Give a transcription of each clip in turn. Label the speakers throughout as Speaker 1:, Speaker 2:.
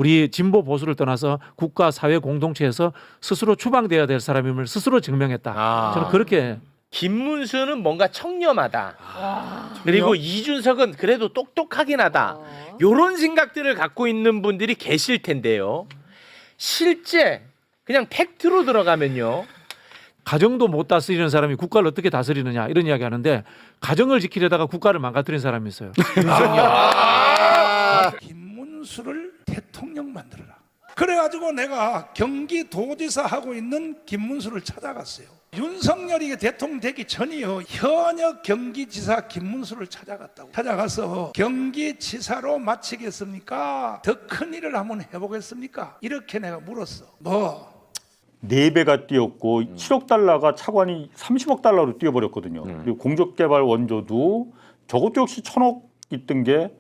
Speaker 1: 우리 진보 보수를 떠나서 국가 사회 공동체에서 스스로 추방돼야 될 사람임을 스스로 증명했다. 저는 그렇게.
Speaker 2: 김문수는 뭔가 청렴하다. 그리고 이준석은 그래도 똑똑하긴 하다. 요런 생각들을 갖고 있는 분들이 계실 텐데요. 실제 그냥 팩트로 들어가면요.
Speaker 1: 가정도 못 다스리는 사람이 국가를 어떻게 다스리느냐 이런 이야기 하는데 가정을 지키려다가 국가를 망가뜨린 사람이 있어요.
Speaker 3: 김문수를 대통령 만들어라. 그래가지고 내가 경기도지사 하고 있는 김문수를 찾아갔어요. 윤석열이 대통령 되기 전이요. 현역 경기지사 김문수를 찾아갔다고. 찾아가서 경기지사로 마치겠습니까? 더 큰 일을 한번 해보겠습니까? 이렇게 내가 물었어. 뭐
Speaker 4: 4배가 뛰었고 7억 달러가 차관이 30억 달러로 뛰어버렸거든요. 그리고 공적개발 원조도 저것도 역시 1,000억 있던 게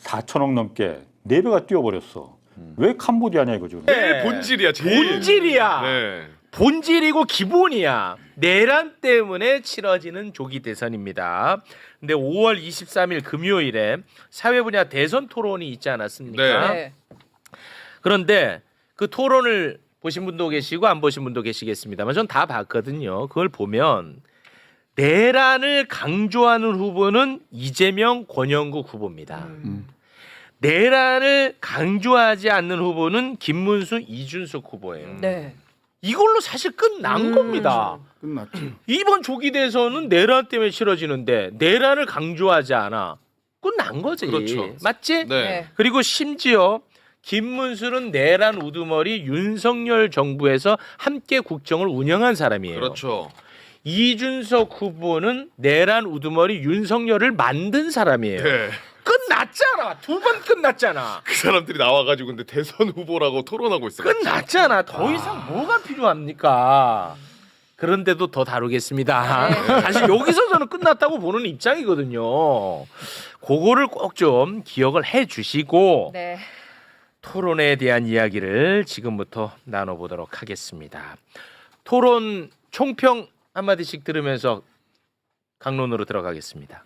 Speaker 4: 4천억 넘게 4배가 뛰어버렸어. 왜 캄보디아냐 이거죠.
Speaker 5: 네, 본질이야. 제일.
Speaker 2: 본질이야.
Speaker 5: 네.
Speaker 2: 본질이고 기본이야. 내란 때문에 치러지는 조기 대선입니다. 근데 5월 23일 금요일에 사회 분야 대선 토론이 있지 않았습니까?
Speaker 5: 네.
Speaker 2: 그런데 그 토론을 보신 분도 계시고 안 보신 분도 계시겠습니다만 전 다 봤거든요. 그걸 보면 내란을 강조하는 후보는 이재명, 권영국 후보입니다. 내란을 강조하지 않는 후보는 김문수, 이준석 후보예요.
Speaker 6: 네.
Speaker 2: 이걸로 사실 끝난 겁니다.
Speaker 7: 끝났죠.
Speaker 2: 이번 조기 대선은 내란 때문에 치러지는데 내란을 강조하지 않아. 끝난 거지.
Speaker 5: 그렇죠.
Speaker 2: 맞지?
Speaker 5: 네.
Speaker 2: 그리고 심지어 김문수는 내란 우두머리 윤석열 정부에서 함께 국정을 운영한 사람이에요.
Speaker 5: 그렇죠.
Speaker 2: 이준석 후보는 내란 우두머리 윤석열을 만든 사람이에요.
Speaker 5: 네.
Speaker 2: 끝났잖아. 2번 끝났잖아.
Speaker 5: 그 사람들이 나와가지고 근데 대선 후보라고 토론하고 있어.
Speaker 2: 끝났잖아. 더 이상 뭐가 필요합니까? 그런데도 더 다루겠습니다. 사실 여기서 저는 끝났다고 보는 입장이거든요. 그거를 꼭 좀 기억을 해 주시고
Speaker 6: 네.
Speaker 2: 토론에 대한 이야기를 지금부터 나눠보도록 하겠습니다. 토론 총평 한마디씩 들으면서 강론으로 들어가겠습니다.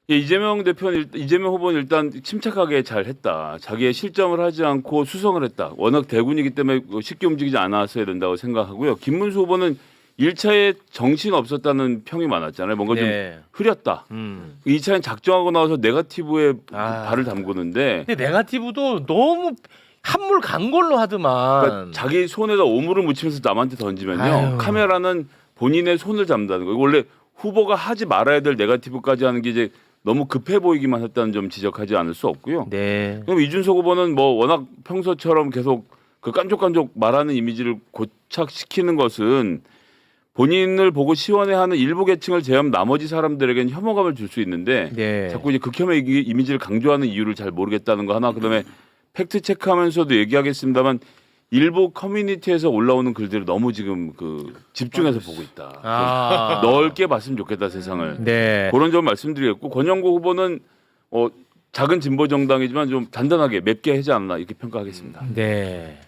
Speaker 8: 예, 이재명 후보는 일단 침착하게 잘 했다. 자기의 실점을 하지 않고 수성을 했다. 워낙 대군이기 때문에 쉽게 움직이지 않았어야 된다고 생각하고요. 김문수 후보는 1차에 정신 없었다는 평이 많았잖아요. 뭔가
Speaker 2: 네.
Speaker 8: 좀 흐렸다. 2차엔 작정하고 나와서 네거티브에 발을 담그는데
Speaker 2: 근데 네거티브도 너무 한물 간 걸로 하더만.
Speaker 8: 그러니까 자기 손에다 오물을 묻히면서 남한테 던지면요.
Speaker 2: 아유.
Speaker 8: 카메라는 본인의 손을 잡는다는 거예요. 원래 후보가 하지 말아야 될 네거티브까지 하는 게 이제 너무 급해 보이기만 했다는 점 지적하지 않을 수 없고요.
Speaker 2: 네.
Speaker 8: 그럼 이준석 후보는 뭐 워낙 평소처럼 계속 그 깐족깐족 말하는 이미지를 고착시키는 것은 본인을 보고 시원해하는 일부 계층을 제외하면 나머지 사람들에게는 혐오감을 줄 수 있는데
Speaker 2: 네.
Speaker 8: 자꾸 이제 극혐의 이미지를 강조하는 이유를 잘 모르겠다는 거 하나. 그다음에 팩트 체크하면서도 얘기하겠습니다만 일부 커뮤니티에서 올라오는 글들을 너무 지금 그 집중해서 보고 있다. 넓게 봤으면 좋겠다 세상을.
Speaker 2: 네.
Speaker 8: 그런 점 말씀드리겠고 권영국 후보는 작은 진보 정당이지만 좀 단단하게 맵게 하지 않나 이렇게 평가하겠습니다.
Speaker 2: 네.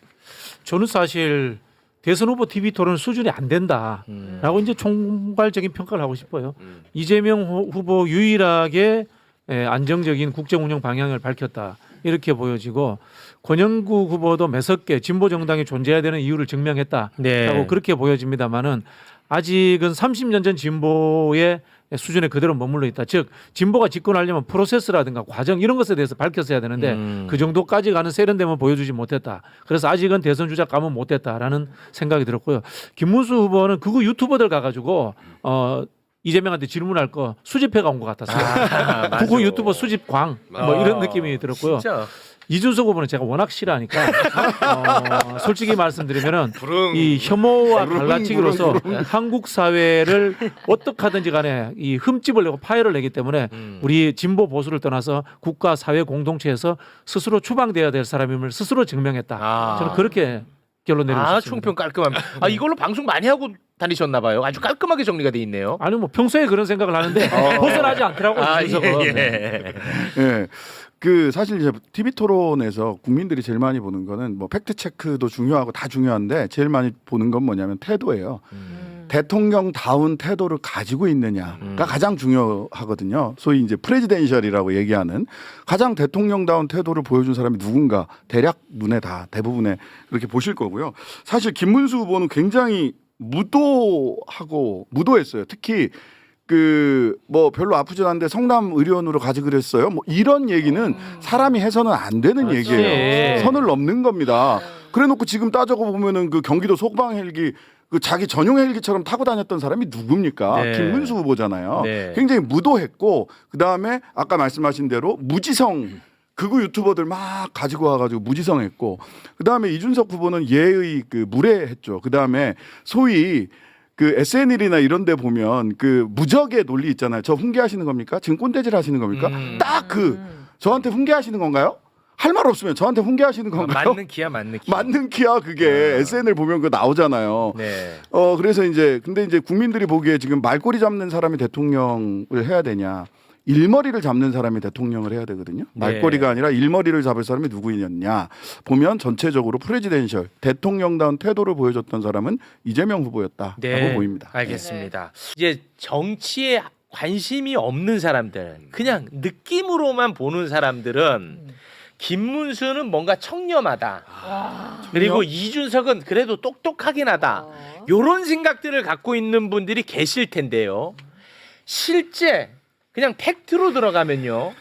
Speaker 1: 저는 사실 대선 후보 TV 토론 수준이 안 된다라고 이제 총괄적인 평가를 하고 싶어요. 이재명 후보 유일하게 안정적인 국정 운영 방향을 밝혔다. 이렇게 보여지고 권영국 후보도 매섭게 진보 정당이 존재해야 되는 이유를 증명했다라고
Speaker 2: 네.
Speaker 1: 그렇게 보여집니다만은 아직은 30년 전 진보의 수준에 그대로 머물러 있다. 즉 진보가 집권하려면 프로세스라든가 과정 이런 것에 대해서 밝혔어야 되는데 그 정도까지 가는 세련됨을 보여주지 못했다. 그래서 아직은 대선 주자 감은 못했다라는 생각이 들었고요. 김문수 후보는 그거 유튜버들 가가지고 이재명한테 질문할 거 수집해가 온 것 같았어요. 그거 유튜버 수집광 뭐 이런 느낌이 들었고요.
Speaker 2: 진짜.
Speaker 1: 이준석 후보는 제가 워낙 싫어하니까 솔직히 말씀드리면은 이 혐오와 갈라치기로서 한국 사회를 어떻게 하든지 간에 이 흠집을 내고 파열을 내기 때문에 우리 진보 보수를 떠나서 국가 사회 공동체에서 스스로 추방돼야 될 사람임을 스스로 증명했다. 저는 그렇게 결론 내리고 싶습니다.
Speaker 2: 총평 깔끔합니다. 이걸로 방송 많이 하고 다니셨나 봐요. 아주 깔끔하게 정리가 돼 있네요.
Speaker 1: 아니 뭐 평소에 그런 생각을 하는데 벗어나지 않더라고요. 이준석은.
Speaker 2: 예.
Speaker 7: 예. 그 사실 이제 TV 토론에서 국민들이 제일 많이 보는 거는 뭐 팩트 체크도 중요하고 다 중요한데 제일 많이 보는 건 뭐냐면 태도예요. 대통령다운 태도를 가지고 있느냐가 가장 중요하거든요. 소위 이제 프레지덴셜이라고 얘기하는 가장 대통령다운 태도를 보여준 사람이 누군가 대략 눈에 다 대부분의 그렇게 보실 거고요. 사실 김문수 후보는 굉장히 무도했어요. 특히 그 뭐 별로 아프지 않은데 성남 의료원으로 가지 그랬어요. 뭐 이런 얘기는 사람이 해서는 안 되는 얘기예요. 선을 넘는 겁니다. 그래놓고 지금 따져고 보면은 그 경기도 소방 헬기 그 자기 전용 헬기처럼 타고 다녔던 사람이 누굽니까?
Speaker 2: 네.
Speaker 7: 김문수 후보잖아요.
Speaker 2: 네.
Speaker 7: 굉장히 무도했고 그 다음에 아까 말씀하신 대로 무지성 극우 유튜버들 막 가지고 와가지고 무지성했고 그 다음에 이준석 후보는 예의 그 무례했죠. 그 다음에 소위 그 SNL이나 이런 데 보면 그 무적의 논리 있잖아요. 저 훈계하시는 겁니까? 지금 꼰대질 하시는 겁니까? 딱 그 저한테 훈계하시는 건가요? 할 말 없으면 저한테 훈계하시는 건가요?
Speaker 2: 맞는 키야 맞는 키.
Speaker 7: 맞는 키야 그게 SNL 보면 그 나오잖아요.
Speaker 2: 네.
Speaker 7: 그래서 이제 근데 이제 국민들이 보기에 지금 말꼬리 잡는 사람이 대통령을 해야 되냐? 일머리를 잡는 사람이 대통령을 해야 되거든요. 말꼬리가 아니라 일머리를 잡을 사람이 누구였냐 보면 전체적으로 프레지덴셜 대통령다운 태도를 보여줬던 사람은 이재명 후보였다라고 보입니다.
Speaker 2: 알겠습니다. 이제 정치에 관심이 없는 사람들, 그냥 느낌으로만 보는 사람들은 김문수는 뭔가 청렴하다. 그리고 이준석은 그래도 똑똑하긴 하다. 요런 생각들을 갖고 있는 분들이 계실 텐데요. 실제 그냥 팩트로 들어가면요.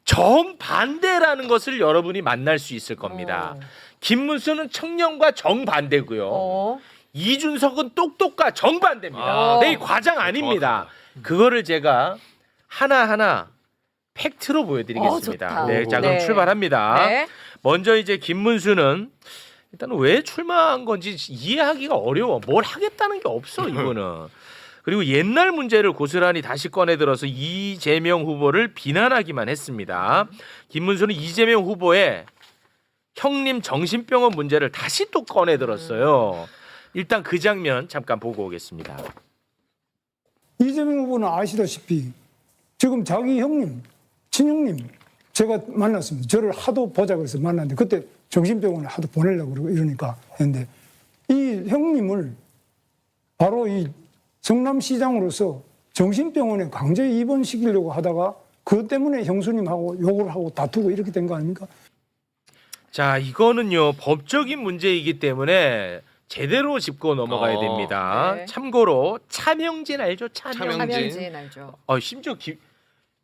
Speaker 2: 정반대라는 것을 여러분이 만날 수 있을 겁니다. 김문수는 청렴과 정반대고요. 이준석은 똑똑과 정반대입니다. 네, 이 과장 아닙니다. 그거를 제가 하나하나 팩트로 보여드리겠습니다.
Speaker 6: 좋다.
Speaker 2: 네, 자 그럼
Speaker 6: 네.
Speaker 2: 출발합니다.
Speaker 6: 네.
Speaker 2: 먼저 이제 김문수는 일단 왜 출마한 건지 이해하기가 어려워. 뭘 하겠다는 게 없어 이거는. 그리고 옛날 문제를 고스란히 다시 꺼내들어서 이재명 후보를 비난하기만 했습니다. 김문수는 이재명 후보의 형님 정신병원 문제를 다시 또 꺼내들었어요. 일단 그 장면 잠깐 보고 오겠습니다.
Speaker 9: 이재명 후보는 아시다시피 지금 자기 형님, 친형님 제가 만났습니다. 저를 하도 보자 그래서 만났는데 그때 정신병원에 하도 보내려고 그러고 이러니까 했는데 이 형님을 바로 이 성남시장으로서 정신병원에 강제 입원시키려고 하다가 그것 때문에 형수님하고 욕을 하고 다투고 이렇게 된 거 아닙니까?
Speaker 2: 자, 이거는요 법적인 문제이기 때문에 제대로 짚고 넘어가야 됩니다.
Speaker 6: 네.
Speaker 2: 참고로 차명진 알죠? 차명진.
Speaker 6: 차명진 알죠.
Speaker 2: 심지어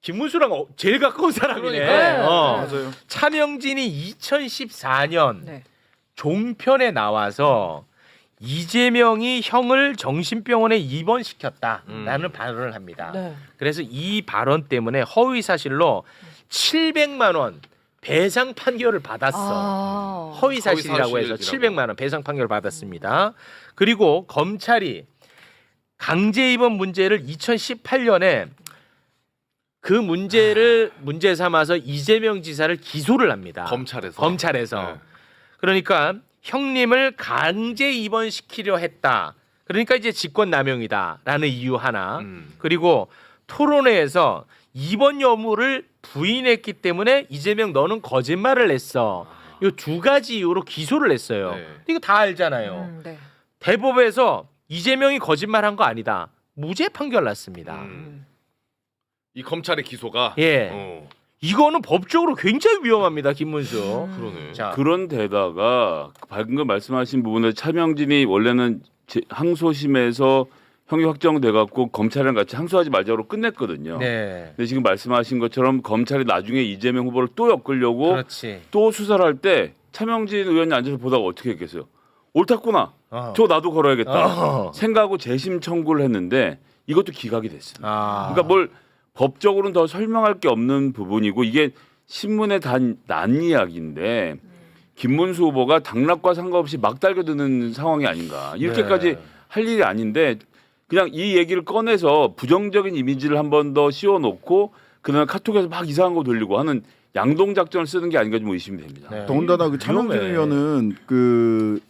Speaker 2: 김문수랑 제일 가까운 사람이네.
Speaker 6: 그러니까요.
Speaker 7: 맞아요.
Speaker 2: 차명진이 2014년
Speaker 6: 네.
Speaker 2: 종편에 나와서 이재명이 형을 정신병원에 입원시켰다라는 발언을 합니다.
Speaker 6: 네.
Speaker 2: 그래서 이 발언 때문에 허위 사실로 700만 원 배상 판결을 받았어. 허위 사실이라고 해서 700만 원 배상 판결을 받았습니다. 그리고 검찰이 강제 입원 문제를 2018년에 그 문제를 문제 삼아서 이재명 지사를 기소를 합니다. 검찰에서.
Speaker 5: 네.
Speaker 2: 그러니까 형님을 강제 입원시키려 했다. 그러니까 이제 직권남용이다라는 이유 하나. 그리고 토론회에서 입원 여부를 부인했기 때문에 이재명 너는 거짓말을 했어. 이 두 가지 이유로 기소를 했어요.
Speaker 5: 네.
Speaker 2: 이거 다 알잖아요.
Speaker 6: 네.
Speaker 2: 대법에서 이재명이 거짓말한 거 아니다. 무죄 판결 났습니다.
Speaker 5: 이 검찰의 기소가
Speaker 2: 예. 이거는 법적으로 굉장히 위험합니다, 김문수.
Speaker 5: 그러네.
Speaker 2: 자,
Speaker 8: 그런 데다가 방금 말씀하신 부분에 차명진이 원래는 항소심에서 형이 확정돼 갖고 검찰이랑 같이 항소하지 말자고 끝냈거든요.
Speaker 2: 네.
Speaker 8: 근데 지금 말씀하신 것처럼 검찰이 나중에 이재명 후보를 또 엮으려고
Speaker 2: 그렇지.
Speaker 8: 또 수사를 할 때 차명진 의원이 앉아서 보다가 어떻게 했겠어요? 옳았구나. 저 나도 걸어야겠다. 생각하고 재심 청구를 했는데 이것도 기각이 됐습니다. 그러니까 뭘 법적으로는 더 설명할 게 없는 부분이고 이게 신문에 난 이야기인데 김문수 후보가 당락과 상관없이 막 달겨드는 상황이 아닌가. 이렇게까지 할 일이 아닌데 그냥 이 얘기를 꺼내서 부정적인 이미지를 한 번 더 씌워놓고 그다음에 카톡에서 막 이상한 거 돌리고 하는 양동 작전을 쓰는 게 아닌가 좀 의심이 됩니다.
Speaker 2: 네.
Speaker 7: 더군다나 그 차명진 의원은 그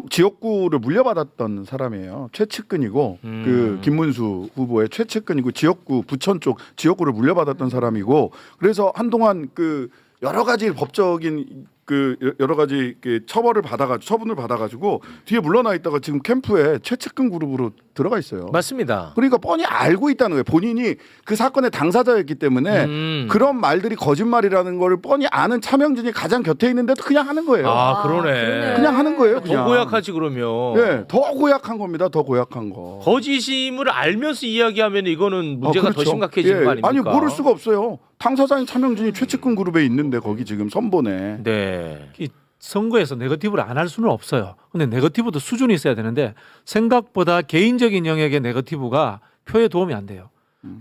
Speaker 7: 지역구를 물려받았던 사람이에요. 최측근이고 그 김문수 후보의 최측근이고 지역구 부천 쪽 지역구를 물려받았던 사람이고 그래서 한동안 그 여러 가지 법적인 그 여러 가지 처분을 받아가지고 뒤에 물러나 있다가 지금 캠프에 최측근 그룹으로 들어가 있어요.
Speaker 2: 맞습니다.
Speaker 7: 그러니까 뻔히 알고 있다는 거예요. 본인이 그 사건의 당사자였기 때문에 그런 말들이 거짓말이라는 걸 뻔히 아는 차명진이 가장 곁에 있는데도 그냥 하는 거예요.
Speaker 2: 아, 그러네.
Speaker 7: 그냥 하는 거예요.
Speaker 2: 더
Speaker 7: 그냥.
Speaker 2: 고약하지 그러면.
Speaker 7: 네, 더 고약한 겁니다. 더 고약한 거.
Speaker 2: 거짓임을 알면서 이야기하면 이거는 문제가 더
Speaker 7: 그렇죠.
Speaker 2: 심각해지는
Speaker 7: 예.
Speaker 2: 거 아닙니까?
Speaker 7: 아니 모를 수가 없어요. 당사자인 차명진이 최측근 그룹에 있는데 거기 지금 선본에.
Speaker 2: 네.
Speaker 1: 이 선거에서 네거티브를 안 할 수는 없어요. 근데 네거티브도 수준이 있어야 되는데 생각보다 개인적인 영역의 네거티브가 표에 도움이 안 돼요.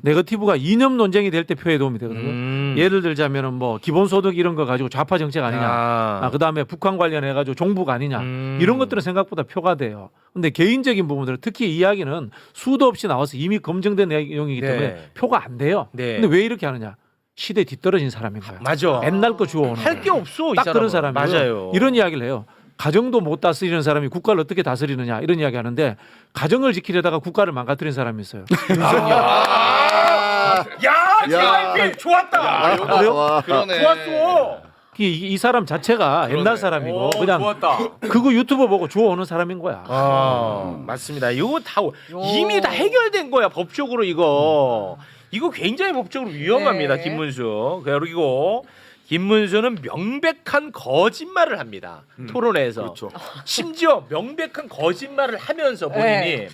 Speaker 1: 네거티브가 이념 논쟁이 될 때 표에 도움이 되거든요. 예를 들자면은 뭐 기본소득 이런 거 가지고 좌파 정책 아니냐. 그다음에 북한 관련해 가지고 종북 아니냐. 이런 것들은 생각보다 표가 돼요. 근데 개인적인 부분들은 특히 이 이야기는 수도 없이 나와서 이미 검증된 내용이기 때문에
Speaker 2: 네.
Speaker 1: 표가 안 돼요.
Speaker 2: 네.
Speaker 1: 근데 왜 이렇게 하느냐? 시대에 뒤떨어진 사람인 거예요.
Speaker 2: 맞아.
Speaker 1: 옛날 거 주워오는
Speaker 2: 할 게
Speaker 1: 거예요.
Speaker 2: 없어. 이
Speaker 1: 딱 그런
Speaker 2: 사람은.
Speaker 1: 사람이고요.
Speaker 2: 맞아요.
Speaker 1: 이런 이야기를 해요. 가정도 못 다스리는 사람이 국가를 어떻게 다스리느냐 이런 이야기 하는데 가정을 지키려다가 국가를 망가뜨린 사람이 있어요.
Speaker 2: JYP 좋았다.
Speaker 5: 그러네.
Speaker 2: 좋았어.
Speaker 1: 이 사람 자체가 옛날 사람이고 그냥
Speaker 2: 좋았다.
Speaker 1: 그거 유튜브 보고 주워오는 사람인 거야.
Speaker 2: 맞습니다. 이거 다 이미 다 해결된 거야 법적으로 이거. 이거 굉장히 법적으로 위험합니다.
Speaker 6: 네.
Speaker 2: 김문수. 그리고 김문수는 명백한 거짓말을 합니다. 토론회에서.
Speaker 5: 그렇죠.
Speaker 2: 심지어 명백한 거짓말을 하면서 본인이
Speaker 6: 네.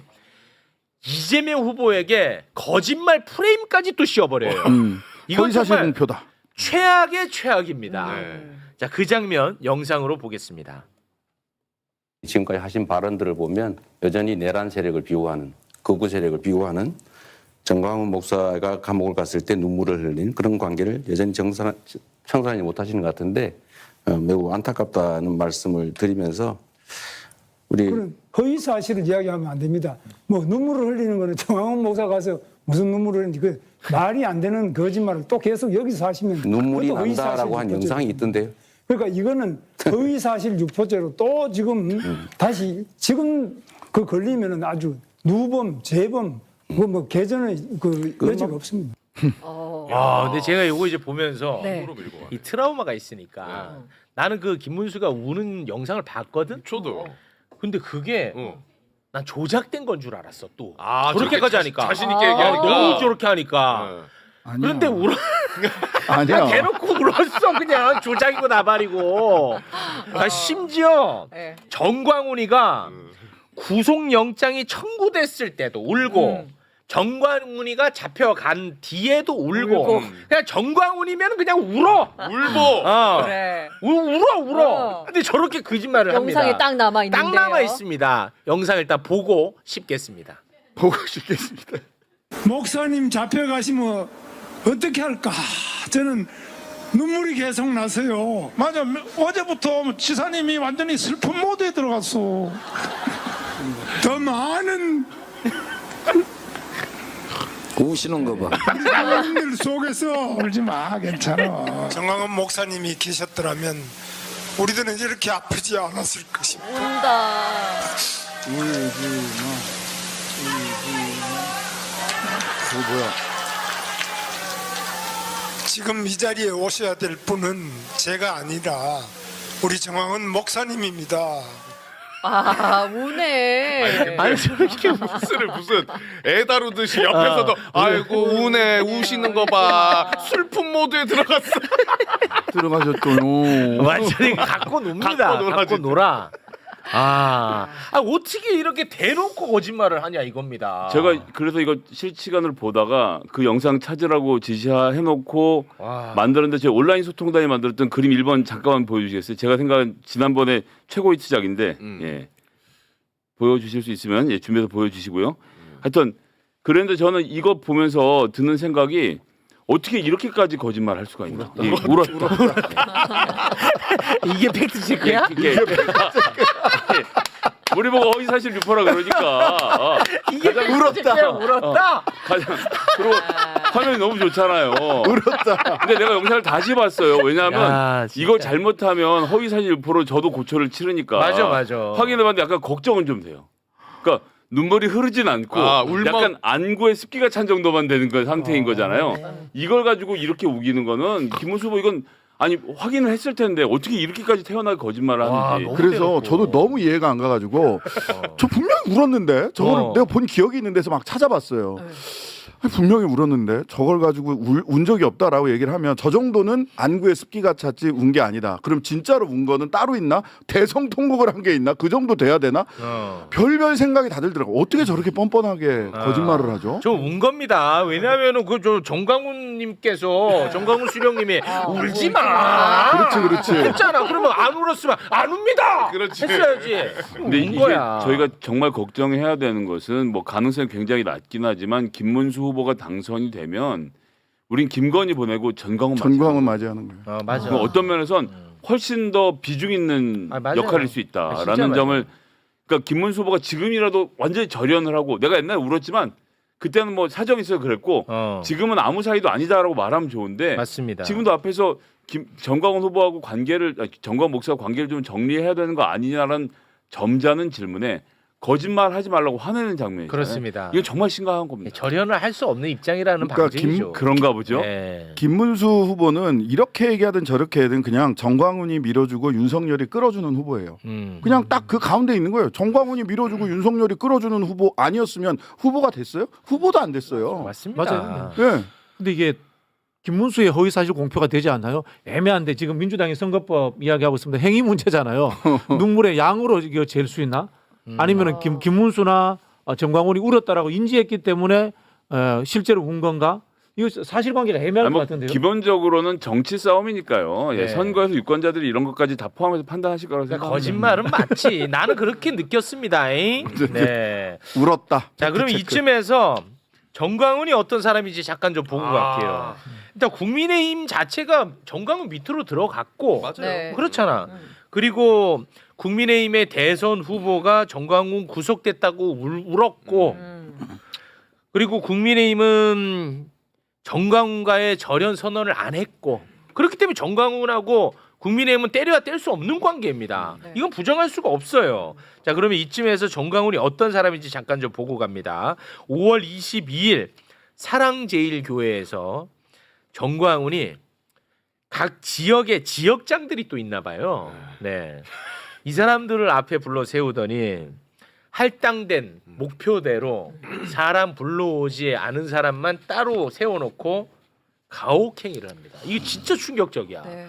Speaker 2: 이재명 후보에게 거짓말 프레임까지 또 씌워버려요. 이건
Speaker 7: 허위사실
Speaker 2: 정말
Speaker 7: 공표다.
Speaker 2: 최악의 최악입니다.
Speaker 5: 네.
Speaker 2: 자, 그 장면 영상으로 보겠습니다.
Speaker 10: 지금까지 하신 발언들을 보면 여전히 내란 세력을 비호하는 극우 세력을 비호하는 정광훈 목사가 감옥을 갔을 때 눈물을 흘린 그런 관계를 여전히 청산하지 못하시는 것 같은데 매우 안타깝다는 말씀을 드리면서 우리
Speaker 9: 그런 허위 사실을 이야기하면 안 됩니다. 뭐 눈물을 흘리는 거는 정황훈 목사 가서 무슨 눈물을 흘리는지 그 말이 안 되는 거짓말을 또 계속 여기서 하시면
Speaker 10: 눈물이
Speaker 9: 그것도 허위
Speaker 10: 난다라고
Speaker 9: 사실
Speaker 10: 한
Speaker 9: 유포죄죠.
Speaker 10: 영상이 있던데요.
Speaker 9: 그러니까 이거는 허위 사실 유포죄로 또 지금 다시 지금 그 걸리면은 아주 누범, 재범, 뭐 개전의 그 여지가 없습니다.
Speaker 2: 근데 제가 이거 이제 보면서
Speaker 6: 네.
Speaker 2: 이 트라우마가 있으니까 나는 그 김문수가 우는 영상을 봤거든.
Speaker 5: 저도.
Speaker 2: 근데 그게 난 조작된 건 줄 알았어 또.
Speaker 5: 아,
Speaker 2: 저렇게까지
Speaker 5: 저렇게
Speaker 2: 하니까.
Speaker 5: 자신 있게 얘기하니까.
Speaker 2: 너무 저렇게 하니까.
Speaker 7: 아니야.
Speaker 2: 그런데 울어.
Speaker 7: 아니야.
Speaker 2: 대놓고 울었어 그냥 조작이고 나발이고. 심지어
Speaker 6: 네.
Speaker 2: 정광훈이가 구속영장이 청구됐을 때도 울고 정광훈이가 잡혀간 뒤에도 울고. 그냥 정광훈이면 그냥 울어.
Speaker 5: 울보.
Speaker 6: 그래.
Speaker 2: 울어. 근데 저렇게 거짓말을 합니다.
Speaker 6: 영상이 딱 남아 있는데요.
Speaker 2: 딱 남아 있습니다. 영상 일단 보고 싶겠습니다.
Speaker 7: 보고 싶겠습니다.
Speaker 3: 목사님 잡혀가시면 어떻게 할까? 저는 눈물이 계속 나서요. 맞아. 어제부터 지사님이 완전히 슬픈 모드에 들어갔어. 더 많은
Speaker 10: 우시는 거 봐.
Speaker 3: 사람들 속에서 울지 마. 괜찮아.
Speaker 11: 정광훈 목사님이 계셨더라면 우리들은 이렇게 아프지 않았을 것입니다.
Speaker 6: 운다.
Speaker 7: 그거 뭐야?
Speaker 11: 지금 이 자리에 오셔야 될 분은 제가 아니라 우리 정광훈 목사님입니다.
Speaker 6: 우네.
Speaker 5: 아니 저렇게 무슨 애 다루듯이 옆에서도 아이고 우네 우시는 거 봐. 슬픈 모드에 들어갔어.
Speaker 7: 들어가셨죠.
Speaker 2: 완전히 갖고 놉니다.
Speaker 5: 갖고 놀아,
Speaker 2: 갖고
Speaker 5: 진짜.
Speaker 2: 놀아. 어떻게 이렇게 대놓고 거짓말을 하냐 이겁니다.
Speaker 8: 제가 그래서 이거 실시간을 보다가 그 영상 찾으라고 지시해놓고 만들었는데 제가 온라인 소통단이 만들었던 그림 1번 잠깐만 보여주시겠어요? 제가 생각한 지난번에 최고 히트작인데 예. 보여주실 수 있으면 준비해서 보여주시고요. 하여튼 그런데 저는 이거 보면서 드는 생각이 어떻게 이렇게까지 거짓말할 수가 있나? 울었다.
Speaker 2: 이게 팩트 체크야?
Speaker 8: 이게 우리 보고 허위 사실 유포라 그러니까
Speaker 2: 이게 울었다.
Speaker 8: 가장 그리고 화면이 너무 좋잖아요. 울었다. 근데 내가 영상을 다시 봤어요. 왜냐하면
Speaker 2: 야, 진짜.
Speaker 8: 이거 잘못하면 허위 사실 유포로 저도 고초를 치르니까.
Speaker 2: 맞아.
Speaker 8: 확인해봤는데 약간 걱정은 좀 돼요. 그러니까 눈물이 흐르진 않고 약간 안구에 습기가 찬 정도만 되는 건 상태인 거잖아요. 이걸 가지고 이렇게 우기는 거는 김문수 후보 이건 아니 확인을 했을 텐데 어떻게 이렇게까지 태어나게 거짓말을
Speaker 2: 와,
Speaker 8: 하는지.
Speaker 2: 너무
Speaker 7: 그래서
Speaker 2: 때렸고.
Speaker 7: 저도 너무 이해가 안 가가지고 저 분명히 울었는데 저걸 내가 본 기억이 있는 데서 막 찾아봤어요. 아니, 분명히 울었는데 저걸 가지고 운 적이 없다라고 얘기를 하면 저 정도는 안구에 습기가 찼지 운 게 아니다. 그럼 진짜로 운 거는 따로 있나? 대성통곡을 한 게 있나? 그 정도 돼야 되나? 별별 생각이 다 들더라고. 어떻게 저렇게 뻔뻔하게 거짓말을 하죠?
Speaker 2: 저 운 겁니다. 왜냐하면은 그 정광훈님께서 정광훈 수령님이 울지 마.
Speaker 7: 그렇지.
Speaker 2: 했잖아. 그러면 안 울었으면 안 웁니다.
Speaker 5: 그렇지.
Speaker 2: 했어야지.
Speaker 8: 근데
Speaker 2: 운
Speaker 8: 이게
Speaker 2: 거야.
Speaker 8: 저희가 정말 걱정해야 되는 것은 뭐 가능성이 굉장히 낮긴 하지만 김문수 후보가 당선이 되면 우린 김건희 보내고
Speaker 7: 전광훈 맞이하는 거예요.
Speaker 2: 맞아.
Speaker 8: 어떤 면에선 훨씬 더 비중 있는
Speaker 2: 맞아요.
Speaker 8: 역할일 수
Speaker 2: 진짜
Speaker 8: 있다라는 점을 그러니까 김문수 후보가 지금이라도 완전히 절연을 하고 내가 옛날에 울었지만 그때는 뭐 사정이 있어서 그랬고 지금은 아무 사이도 아니다라고 말하면 좋은데
Speaker 2: 맞습니다.
Speaker 8: 지금도 앞에서 정광훈 후보하고 정광훈 목사와 관계를 좀 정리해야 되는 거 아니냐라는 점잖은 질문에 거짓말하지 말라고 화내는 장면이 있잖아요.
Speaker 2: 그렇습니다.
Speaker 8: 이게 정말 심각한 겁니다.
Speaker 2: 절연을 할 수 없는 입장이라는
Speaker 7: 그러니까
Speaker 2: 방증이죠.
Speaker 8: 그런가 보죠.
Speaker 2: 네.
Speaker 7: 김문수 후보는 이렇게 얘기하든 저렇게 하든 그냥 정광훈이 밀어주고 윤석열이 끌어주는 후보예요. 그냥 딱 그 가운데 있는 거예요. 정광훈이 밀어주고 윤석열이 끌어주는 후보 아니었으면 후보가 됐어요? 후보도 안 됐어요.
Speaker 2: 맞습니다.
Speaker 1: 맞아요.
Speaker 7: 예.
Speaker 1: 근데 이게 김문수의 허위사실 공표가 되지 않나요? 애매한데 지금 민주당이 선거법 이야기하고 있습니다. 행위 문제잖아요. 눈물의 양으로 이거 잴 수 있나? 아니면은 김문수나 정광훈이 울었다라고 인지했기 때문에 실제로 운 건가? 이거 사실관계가 애매할 것 같은데요.
Speaker 8: 기본적으로는 정치 싸움이니까요.
Speaker 2: 네.
Speaker 8: 선거에서 유권자들이 이런 것까지 다 포함해서 판단하실 거라고 생각합니다.
Speaker 2: 거짓말은 맞지. 나는 그렇게 느꼈습니다. 잉? 네.
Speaker 7: 울었다.
Speaker 2: 자, 그럼
Speaker 7: 체크.
Speaker 2: 이쯤에서 정광훈이 어떤 사람인지 잠깐 좀 보고 갈게요. 일단 국민의힘 자체가 정광훈 밑으로 들어갔고,
Speaker 5: 맞아요.
Speaker 6: 네.
Speaker 2: 그렇잖아. 그리고 국민의힘의 대선 후보가 정광훈 구속됐다고 울었고, 그리고 국민의힘은 정광훈과의 절연 선언을 안 했고, 그렇기 때문에 정광훈하고 국민의힘은 때려야 뗄 수 없는 관계입니다.
Speaker 6: 네.
Speaker 2: 이건 부정할 수가 없어요. 자, 그러면 이쯤에서 정광훈이 어떤 사람인지 잠깐 좀 보고 갑니다. 5월 22일 사랑제일교회에서 정광훈이 각 지역의 지역장들이 또 있나 봐요. 네. 이 사람들을 앞에 불러 세우더니 할당된 목표대로 사람 불러오지 않은 사람만 따로 세워놓고 가혹행위를 합니다. 이게 진짜 충격적이야.
Speaker 6: 네.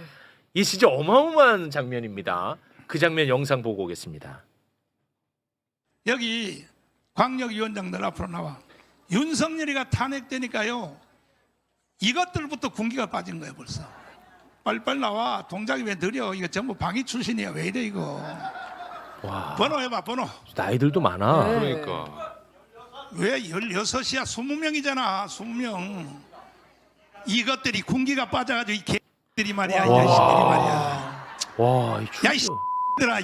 Speaker 2: 이게 진짜 어마어마한 장면입니다. 그 장면 영상 보고 오겠습니다.
Speaker 3: 여기 광역위원장들 앞으로 나와. 윤석열이가 탄핵되니까요. 이것들부터 군기가 빠진 거예요 벌써. 빨리빨리 나와. 동작이 왜 느려. 이거 전부 방위 출신이야. 왜 이래 이거.
Speaker 2: 와,
Speaker 3: 번호 해봐 번호.
Speaker 2: 나이들도 많아.
Speaker 6: 네.
Speaker 5: 그러니까.
Speaker 3: 왜 16이야. 20명이잖아. 20명. 이것들이 군기가 빠져가지고 이 개들이 말이야. 이 자식들이 말이야.
Speaker 2: 와, 이
Speaker 3: 야, 이 들아,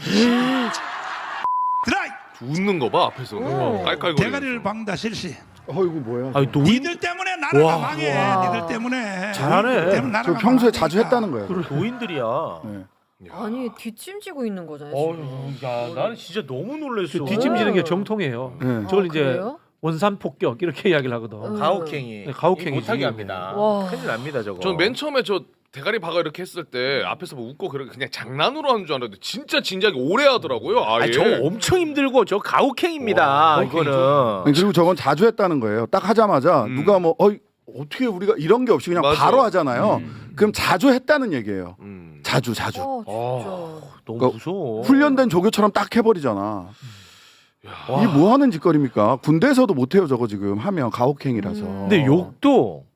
Speaker 3: 들아.
Speaker 5: 웃는 거 봐 앞에서는 깔깔거리면서.
Speaker 3: 대가리를 박는다 실시.
Speaker 7: 어이구 뭐야.
Speaker 2: 아니,
Speaker 3: 니들 때문에 나라가 망해. 니들 때문에.
Speaker 1: 잘하네.
Speaker 3: 니들 때문에
Speaker 7: 저
Speaker 3: 나라가
Speaker 7: 평소에
Speaker 3: 망하니까.
Speaker 7: 자주 했다는 거예요.
Speaker 2: 노인들이야.
Speaker 7: 네.
Speaker 6: 아니 뒷짐지고 있는 거잖아요.
Speaker 2: 어휴,
Speaker 6: 지금.
Speaker 2: 야, 나는 진짜 너무 놀랐어.
Speaker 1: 뒷짐지는 게 정통이에요.
Speaker 7: 네.
Speaker 1: 저걸
Speaker 6: 아,
Speaker 1: 이제
Speaker 6: 그래요?
Speaker 1: 원산 폭격 이렇게 이야기를 하거든.
Speaker 2: 가혹행위.
Speaker 1: 네, 가혹행위지.
Speaker 2: 못하게 합니다.
Speaker 6: 와.
Speaker 2: 큰일 납니다 저거.
Speaker 5: 전 맨 처음에 저 대가리 박아 이렇게 했을 때 앞에서 뭐 웃고 그냥 장난으로 하는 줄 알았는데 진짜 진지하게 오래 하더라고요. 아예.
Speaker 2: 아니, 저거 엄청 힘들고 저 가혹행위입니다. 이거는.
Speaker 7: 아니, 그리고 저건 자주 했다는 거예요. 딱 하자마자 누가 뭐 어떻게 우리가 이런 게 없이 그냥
Speaker 5: 맞아.
Speaker 7: 바로 하잖아요. 그럼 자주 했다는 얘기예요. 자주.
Speaker 6: 진짜.
Speaker 2: 너무
Speaker 7: 그러니까
Speaker 2: 무서워.
Speaker 7: 훈련된 조교처럼 딱 해버리잖아. 이게 뭐 하는 짓거리입니까? 군대에서도 못해요 저거 지금 하면 가혹행위라서.
Speaker 2: 근데 욕도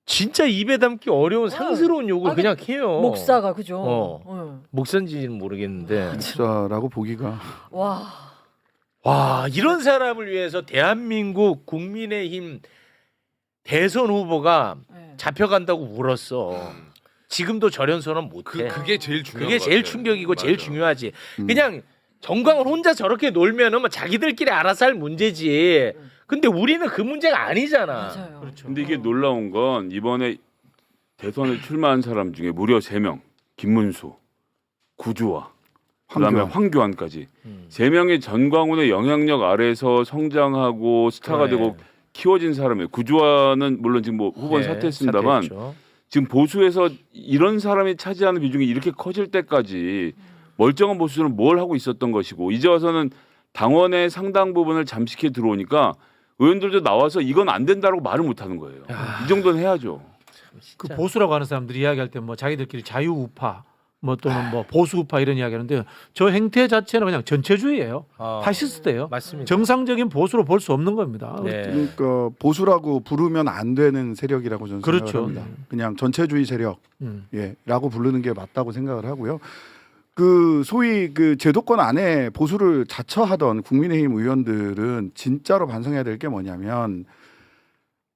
Speaker 2: 진짜 입에 담기 어려운 상스러운 욕을
Speaker 6: 아니,
Speaker 2: 그냥 해요.
Speaker 6: 목사가 그죠.
Speaker 2: 목사인지는 모르겠는데.
Speaker 7: 목사라고 보기가.
Speaker 6: 와.
Speaker 2: 와, 이런 사람을 위해서 대한민국 국민의힘 대선 후보가
Speaker 6: 네.
Speaker 2: 잡혀간다고 울었어. 지금도 절연 선언 못해.
Speaker 5: 그게 제일 중요한
Speaker 2: 그게
Speaker 5: 것
Speaker 2: 제일
Speaker 5: 같아요.
Speaker 2: 충격이고 제일
Speaker 5: 맞아.
Speaker 2: 중요하지. 그냥 정광훈 혼자 저렇게 놀면은 뭐 자기들끼리 알아서 할 문제지. 근데 우리는 그 문제가 아니잖아.
Speaker 6: 맞아요.
Speaker 2: 그렇죠.
Speaker 8: 근데 이게 놀라운 건 이번에 대선에 출마한 사람 중에 무려 3명, 김문수, 구주화, 그다음에 황교안까지 3명이 전광훈의 영향력 아래서 성장하고 스타가
Speaker 2: 그래.
Speaker 8: 되고 키워진 사람이에요. 구주화는 물론 지금 뭐 후보는
Speaker 2: 네,
Speaker 8: 사퇴했습니다만
Speaker 2: 사퇴했죠.
Speaker 8: 지금 보수에서 이런 사람이 차지하는 비중이 이렇게 커질 때까지 멀쩡한 보수는 뭘 하고 있었던 것이고 이제 와서는 당원의 상당 부분을 잠식해 들어오니까 의원들도 나와서 이건 안 된다고 말을 못 하는 거예요. 이 정도는 해야죠.
Speaker 1: 그 보수라고 하는 사람들이 이야기할 때 뭐 자기들끼리 자유우파 뭐 또는 뭐 보수우파 이런 이야기하는데 저 행태 자체는 그냥 전체주의예요. 파시스트예요.
Speaker 2: 맞습니다.
Speaker 1: 정상적인 보수로 볼 수 없는 겁니다.
Speaker 2: 네.
Speaker 7: 그러니까 보수라고 부르면 안 되는 세력이라고 저는
Speaker 1: 그렇죠.
Speaker 7: 생각을 합니다. 그냥 전체주의 세력 라고 부르는 게 맞다고 생각을 하고요. 그 소위 그 제도권 안에 보수를 자처하던 국민의힘 의원들은 진짜로 반성해야 될 게 뭐냐면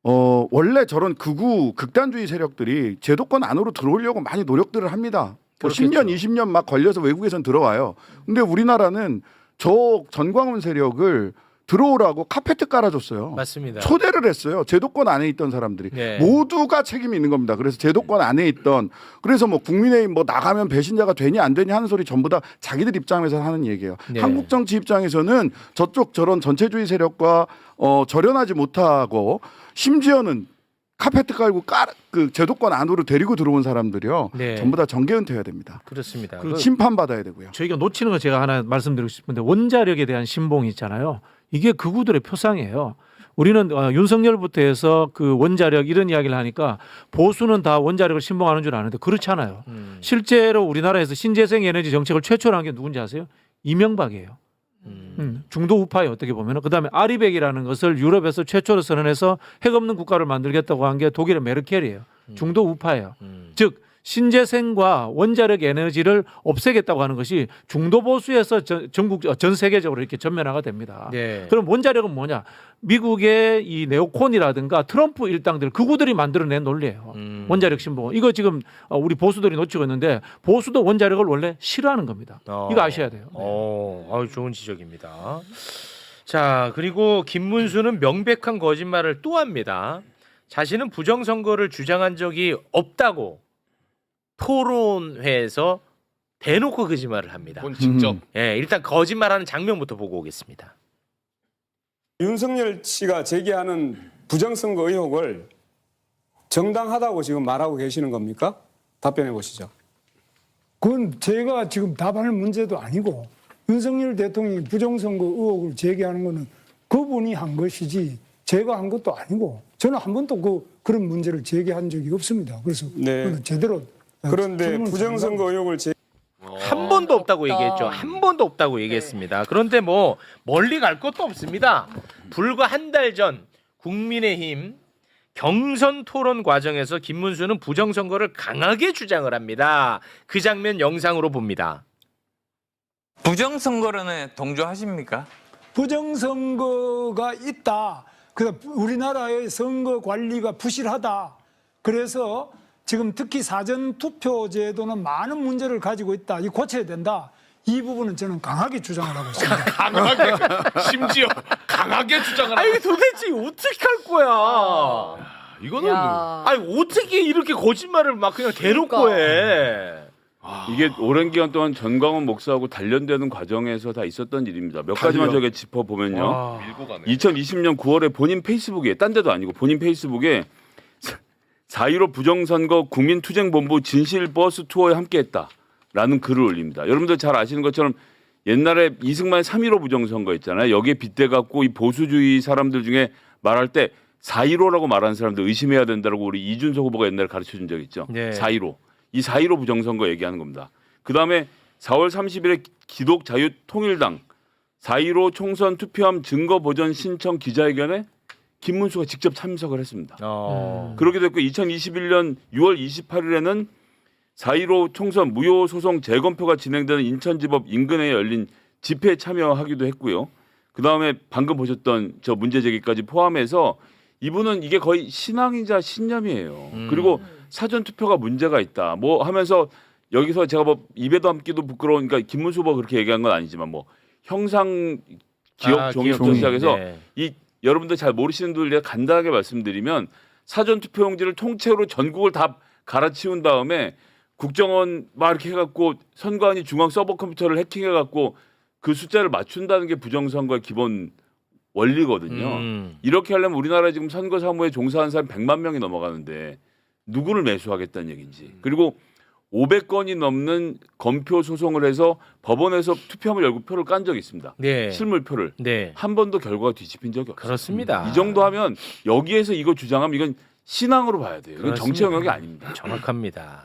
Speaker 7: 원래 저런 극우 극단주의 세력들이 제도권 안으로 들어오려고 많이 노력들을 합니다. 뭐 10년, 20년 막 걸려서 외국에선 들어와요. 근데 우리나라는 저 전광훈 세력을 들어오라고 카페트 깔아줬어요.
Speaker 2: 맞습니다.
Speaker 7: 초대를 했어요. 제도권 안에 있던 사람들이
Speaker 2: 네.
Speaker 7: 모두가 책임이 있는 겁니다. 그래서 제도권 안에 있던 그래서 뭐 국민의힘 뭐 나가면 배신자가 되냐 안 되냐 하는 소리 전부 다 자기들 입장에서 하는 얘기예요.
Speaker 2: 네.
Speaker 7: 한국 정치 입장에서는 저쪽 저런 전체주의 세력과 절연하지 못하고 심지어는 카페트 깔고 그 제도권 안으로 데리고 들어온 사람들이요.
Speaker 2: 네.
Speaker 7: 전부 다 정계 은퇴해야 됩니다.
Speaker 2: 그렇습니다.
Speaker 1: 그
Speaker 7: 심판받아야 되고요.
Speaker 1: 저희가 놓치는 거 제가 하나 말씀드리고 싶은데 원자력에 대한 신봉이 있잖아요. 이게 극우들의 표상이에요. 우리는 윤석열부터 해서 그 원자력 이런 이야기를 하니까 보수는 다 원자력을 신봉하는 줄 아는데 그렇지 않아요. 실제로 우리나라에서 신재생 에너지 정책을 최초로 한 게 누군지 아세요? 이명박이에요. 중도 우파에 어떻게 보면은 그다음에 아리백이라는 것을 유럽에서 최초로 선언해서 핵 없는 국가를 만들겠다고 한 게 독일의 메르켈이에요. 중도 우파예요. 즉 신재생과 원자력 에너지를 없애겠다고 하는 것이 중도 보수에서 전 세계적으로 이렇게 전면화가 됩니다.
Speaker 2: 네.
Speaker 1: 그럼 원자력은 뭐냐? 미국의 이 네오콘이라든가 트럼프 일당들 극우들이 만들어낸 논리예요. 원자력 신봉. 이거 지금 우리 보수들이 놓치고 있는데 보수도 원자력을 원래 싫어하는 겁니다. 이거 아셔야 돼요.
Speaker 2: 좋은 지적입니다. 자, 그리고 김문수는 명백한 거짓말을 또 합니다. 자신은 부정선거를 주장한 적이 없다고 토론회에서 대놓고 거짓말을 합니다.
Speaker 5: 그건 직접
Speaker 2: 일단 거짓말하는 장면부터 보고 오겠습니다.
Speaker 12: 윤석열 씨가 제기하는 부정선거 의혹을 정당하다고 지금 말하고 계시는 겁니까? 답변해 보시죠.
Speaker 9: 그건 제가 지금 답하는 문제도 아니고 윤석열 대통령이 부정선거 의혹을 제기하는 거는 그분이 한 것이지 제가 한 것도 아니고 저는 한 번도 그런 문제를 제기한 적이 없습니다. 그래서
Speaker 12: 네.
Speaker 9: 그건 제대로
Speaker 12: 그런데 부정선거 의혹을
Speaker 2: 한 번도 없다고 얘기했죠. 한 번도 없다고 얘기했습니다. 그런데 뭐 멀리 갈 것도 없습니다. 불과 한 달 전 국민의힘 경선 토론 과정에서 김문수는 부정선거를 강하게 주장을 합니다. 그 장면 영상으로 봅니다.
Speaker 13: 부정선거론에 동조하십니까?
Speaker 9: 부정선거가 있다. 우리나라의 선거 관리가 부실하다. 그래서 지금 특히 사전투표제도는 많은 문제를 가지고 있다. 이 고쳐야 된다. 이 부분은 저는 강하게 주장을 하고 있습니다.
Speaker 5: 강하게 심지어 강하게 주장을 하고.
Speaker 2: 아니 도대체 어떻게 할 거야?
Speaker 5: 이거는
Speaker 6: 야.
Speaker 2: 아니 어떻게 이렇게 거짓말을 막 그냥 대놓고 해?
Speaker 8: 이게 오랜 기간 동안 전광훈 목사하고 단련되는 과정에서 다 있었던 일입니다. 몇 가지만 저게 짚어보면요.
Speaker 5: 밀고 가네.
Speaker 8: 2020년 9월에 본인 페이스북에 딴 데도 아니고 본인 페이스북에 4.15 부정선거 국민투쟁본부 진실버스 투어에 함께했다라는 글을 올립니다. 여러분들 잘 아시는 것처럼 옛날에 이승만 3.15 부정선거 있잖아요. 여기에 빗대갖고 이 보수주의 사람들 중에 말할 때 4.15라고 말하는 사람들 의심해야 된다고 우리 이준석 후보가 옛날에 가르쳐준 적 있죠.
Speaker 2: 네.
Speaker 8: 4.15. 이 4.15 부정선거 얘기하는 겁니다. 그다음에 4월 30일에 기독자유통일당 4.15 총선 투표함 증거 보전 신청 기자회견에 김문수가 직접 참석을 했습니다. 그렇게 됐고 2021년 6월 28일에는 4.15 총선 무효 소송 재검표가 진행되는 인천지법 인근에 열린 집회에 참여하기도 했고요. 그다음에 방금 보셨던 저 문제 제기까지 포함해서 이분은 이게 거의 신앙이자 신념이에요. 그리고 사전 투표가 문제가 있다. 뭐 하면서 여기서 제가 뭐 입에 담기도 부끄러우니까 김문수 후보가 그렇게 얘기한 건 아니지만 뭐 형상 기억 종이부터 시작해서 이 여러분들 잘 모르시는 분들 내가 간단하게 말씀드리면 사전 투표용지를 통째로 전국을 다 갈아치운 다음에 국정원 막 이렇게 해갖고 선관위 중앙 서버 컴퓨터를 해킹해갖고 그 숫자를 맞춘다는 게 부정선거의 기본 원리거든요. 이렇게 하려면 우리나라에 지금 선거 사무에 종사하는 사람 100만 명이 넘어가는데 누구를 매수하겠다는 얘기인지. 그리고 500건이 넘는 검표 소송을 해서 법원에서 투표함을 열고 표를 깐 적이 있습니다.
Speaker 2: 네.
Speaker 8: 실물표를.
Speaker 2: 네.
Speaker 8: 한 번도 결과가 뒤집힌 적이 없어요.
Speaker 2: 그렇습니다.
Speaker 8: 이 정도 하면 여기에서 이거 주장하면 이건 신앙으로 봐야 돼요. 이건 정치 영역이 아닙니다.
Speaker 2: 정확합니다.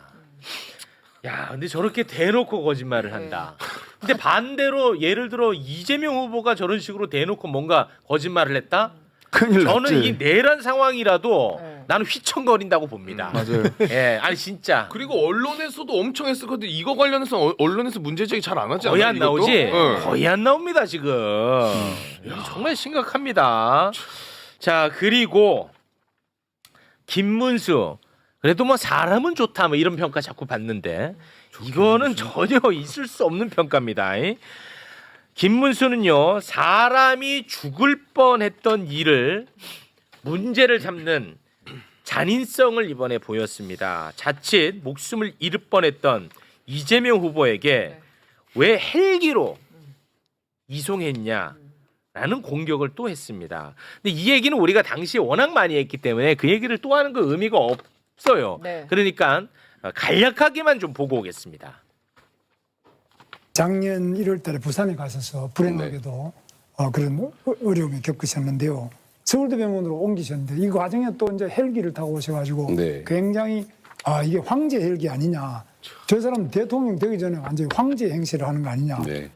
Speaker 2: 야, 근데 저렇게 대놓고 거짓말을 한다. 근데 반대로 예를 들어 이재명 후보가 저런 식으로 대놓고 뭔가 거짓말을 했다?
Speaker 7: 큰일
Speaker 2: 저는
Speaker 7: 났지.
Speaker 2: 이 내란 상황이라도
Speaker 6: 네.
Speaker 2: 나는 휘청거린다고 봅니다.
Speaker 7: 맞아요.
Speaker 2: 예, 아니 진짜
Speaker 5: 그리고 언론에서도 엄청 했었거든. 이거 관련해서 언론에서 문제 제기 잘 안 하지 않아요?
Speaker 2: 거의 안
Speaker 5: 이것도?
Speaker 2: 나오지.
Speaker 5: 네.
Speaker 2: 거의 안 나옵니다 지금. 정말 심각합니다. 자, 그리고 김문수 그래도 뭐 사람은 좋다 뭐 이런 평가 자꾸 받는데 이거는 전혀 있을 수 없는 평가입니다. 김문수는요, 사람이 죽을 뻔했던 일을 문제를 잡는 잔인성을 이번에 보였습니다. 자칫 목숨을 잃을 뻔했던 이재명 후보에게 왜 헬기로 이송했냐라는 공격을 또 했습니다. 근데 이 얘기는 우리가 당시에 워낙 많이 했기 때문에 그 얘기를 또 하는 그 의미가 없어요.
Speaker 6: 네.
Speaker 2: 그러니까 간략하게만 좀 보고 오겠습니다.
Speaker 9: 작년 1월 달에 부산에 가셔서 불행하게도 그런 어려움을 겪으셨는데요. 서울대병원으로 옮기셨는데 이 과정에 또 이제 헬기를 타고 오셔가지고
Speaker 10: 네.
Speaker 9: 굉장히 이게 황제 헬기 아니냐. 저 사람 대통령 되기 전에 완전히 황제 행세를 하는 거 아니냐.
Speaker 10: 네.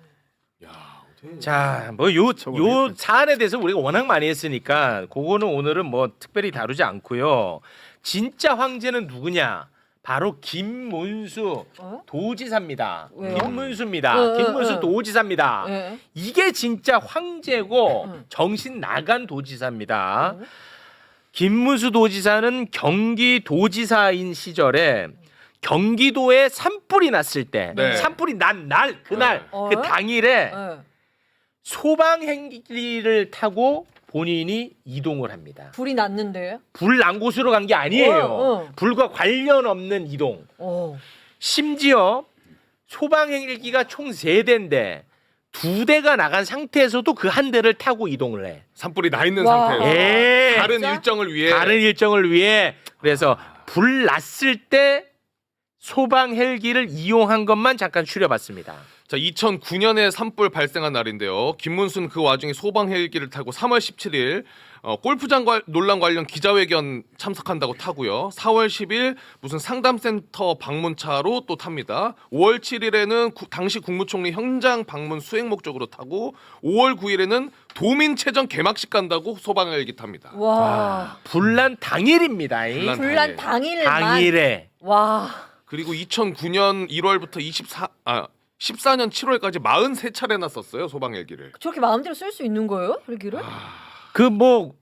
Speaker 2: 자, 뭐 요 사안에 대해서 우리가 워낙 많이 했으니까 그거는 오늘은 뭐 특별히 다루지 않고요. 진짜 황제는 누구냐? 바로 김문수 도지사입니다.
Speaker 6: 왜요?
Speaker 2: 김문수입니다. 김문수 도지사입니다.
Speaker 6: 네.
Speaker 2: 이게 진짜 황제고 정신 나간 도지사입니다. 김문수 도지사는 경기도지사인 시절에 경기도에 산불이 났을 때
Speaker 5: 네.
Speaker 2: 산불이 난 날 그날
Speaker 6: 네.
Speaker 2: 그 당일에
Speaker 6: 네.
Speaker 2: 소방 헬기를 타고 본인이 이동을 합니다.
Speaker 6: 불이 났는데요?
Speaker 2: 불 난 곳으로 간 게 아니에요.
Speaker 6: 어.
Speaker 2: 불과 관련 없는 이동. 심지어 소방 헬기가 총 3대인데 2대가 나간 상태에서도 그 한 대를 타고 이동을 해.
Speaker 5: 산불이 나 있는
Speaker 6: 와.
Speaker 5: 상태에서
Speaker 2: 예.
Speaker 5: 다른
Speaker 6: 진짜?
Speaker 5: 일정을 위해
Speaker 2: 다른 일정을 위해 그래서 불 났을 때 소방 헬기를 이용한 것만 잠깐 추려봤습니다.
Speaker 5: 자, 2009년에 산불 발생한 날인데요. 김문수는 그 와중에 소방 헬기를 타고 3월 17일 골프장 논란 관련 기자회견 참석한다고 타고요. 4월 10일 무슨 상담센터 방문차로 또 탑니다. 5월 7일에는 당시 국무총리 현장 방문 수행 목적으로 타고 5월 9일에는 도민체전 개막식 간다고 소방 헬기 탑니다.
Speaker 6: 와.
Speaker 2: 불난 당일입니다.
Speaker 6: 불난 당일만.
Speaker 2: 당일에.
Speaker 6: 와.
Speaker 5: 그리고 2009년 1월부터 14년 7월까지 43차례나 썼어요, 소방 헬기를.
Speaker 6: 저렇게 마음대로 쓸 수 있는 거예요? 헬기를?
Speaker 2: 그 뭐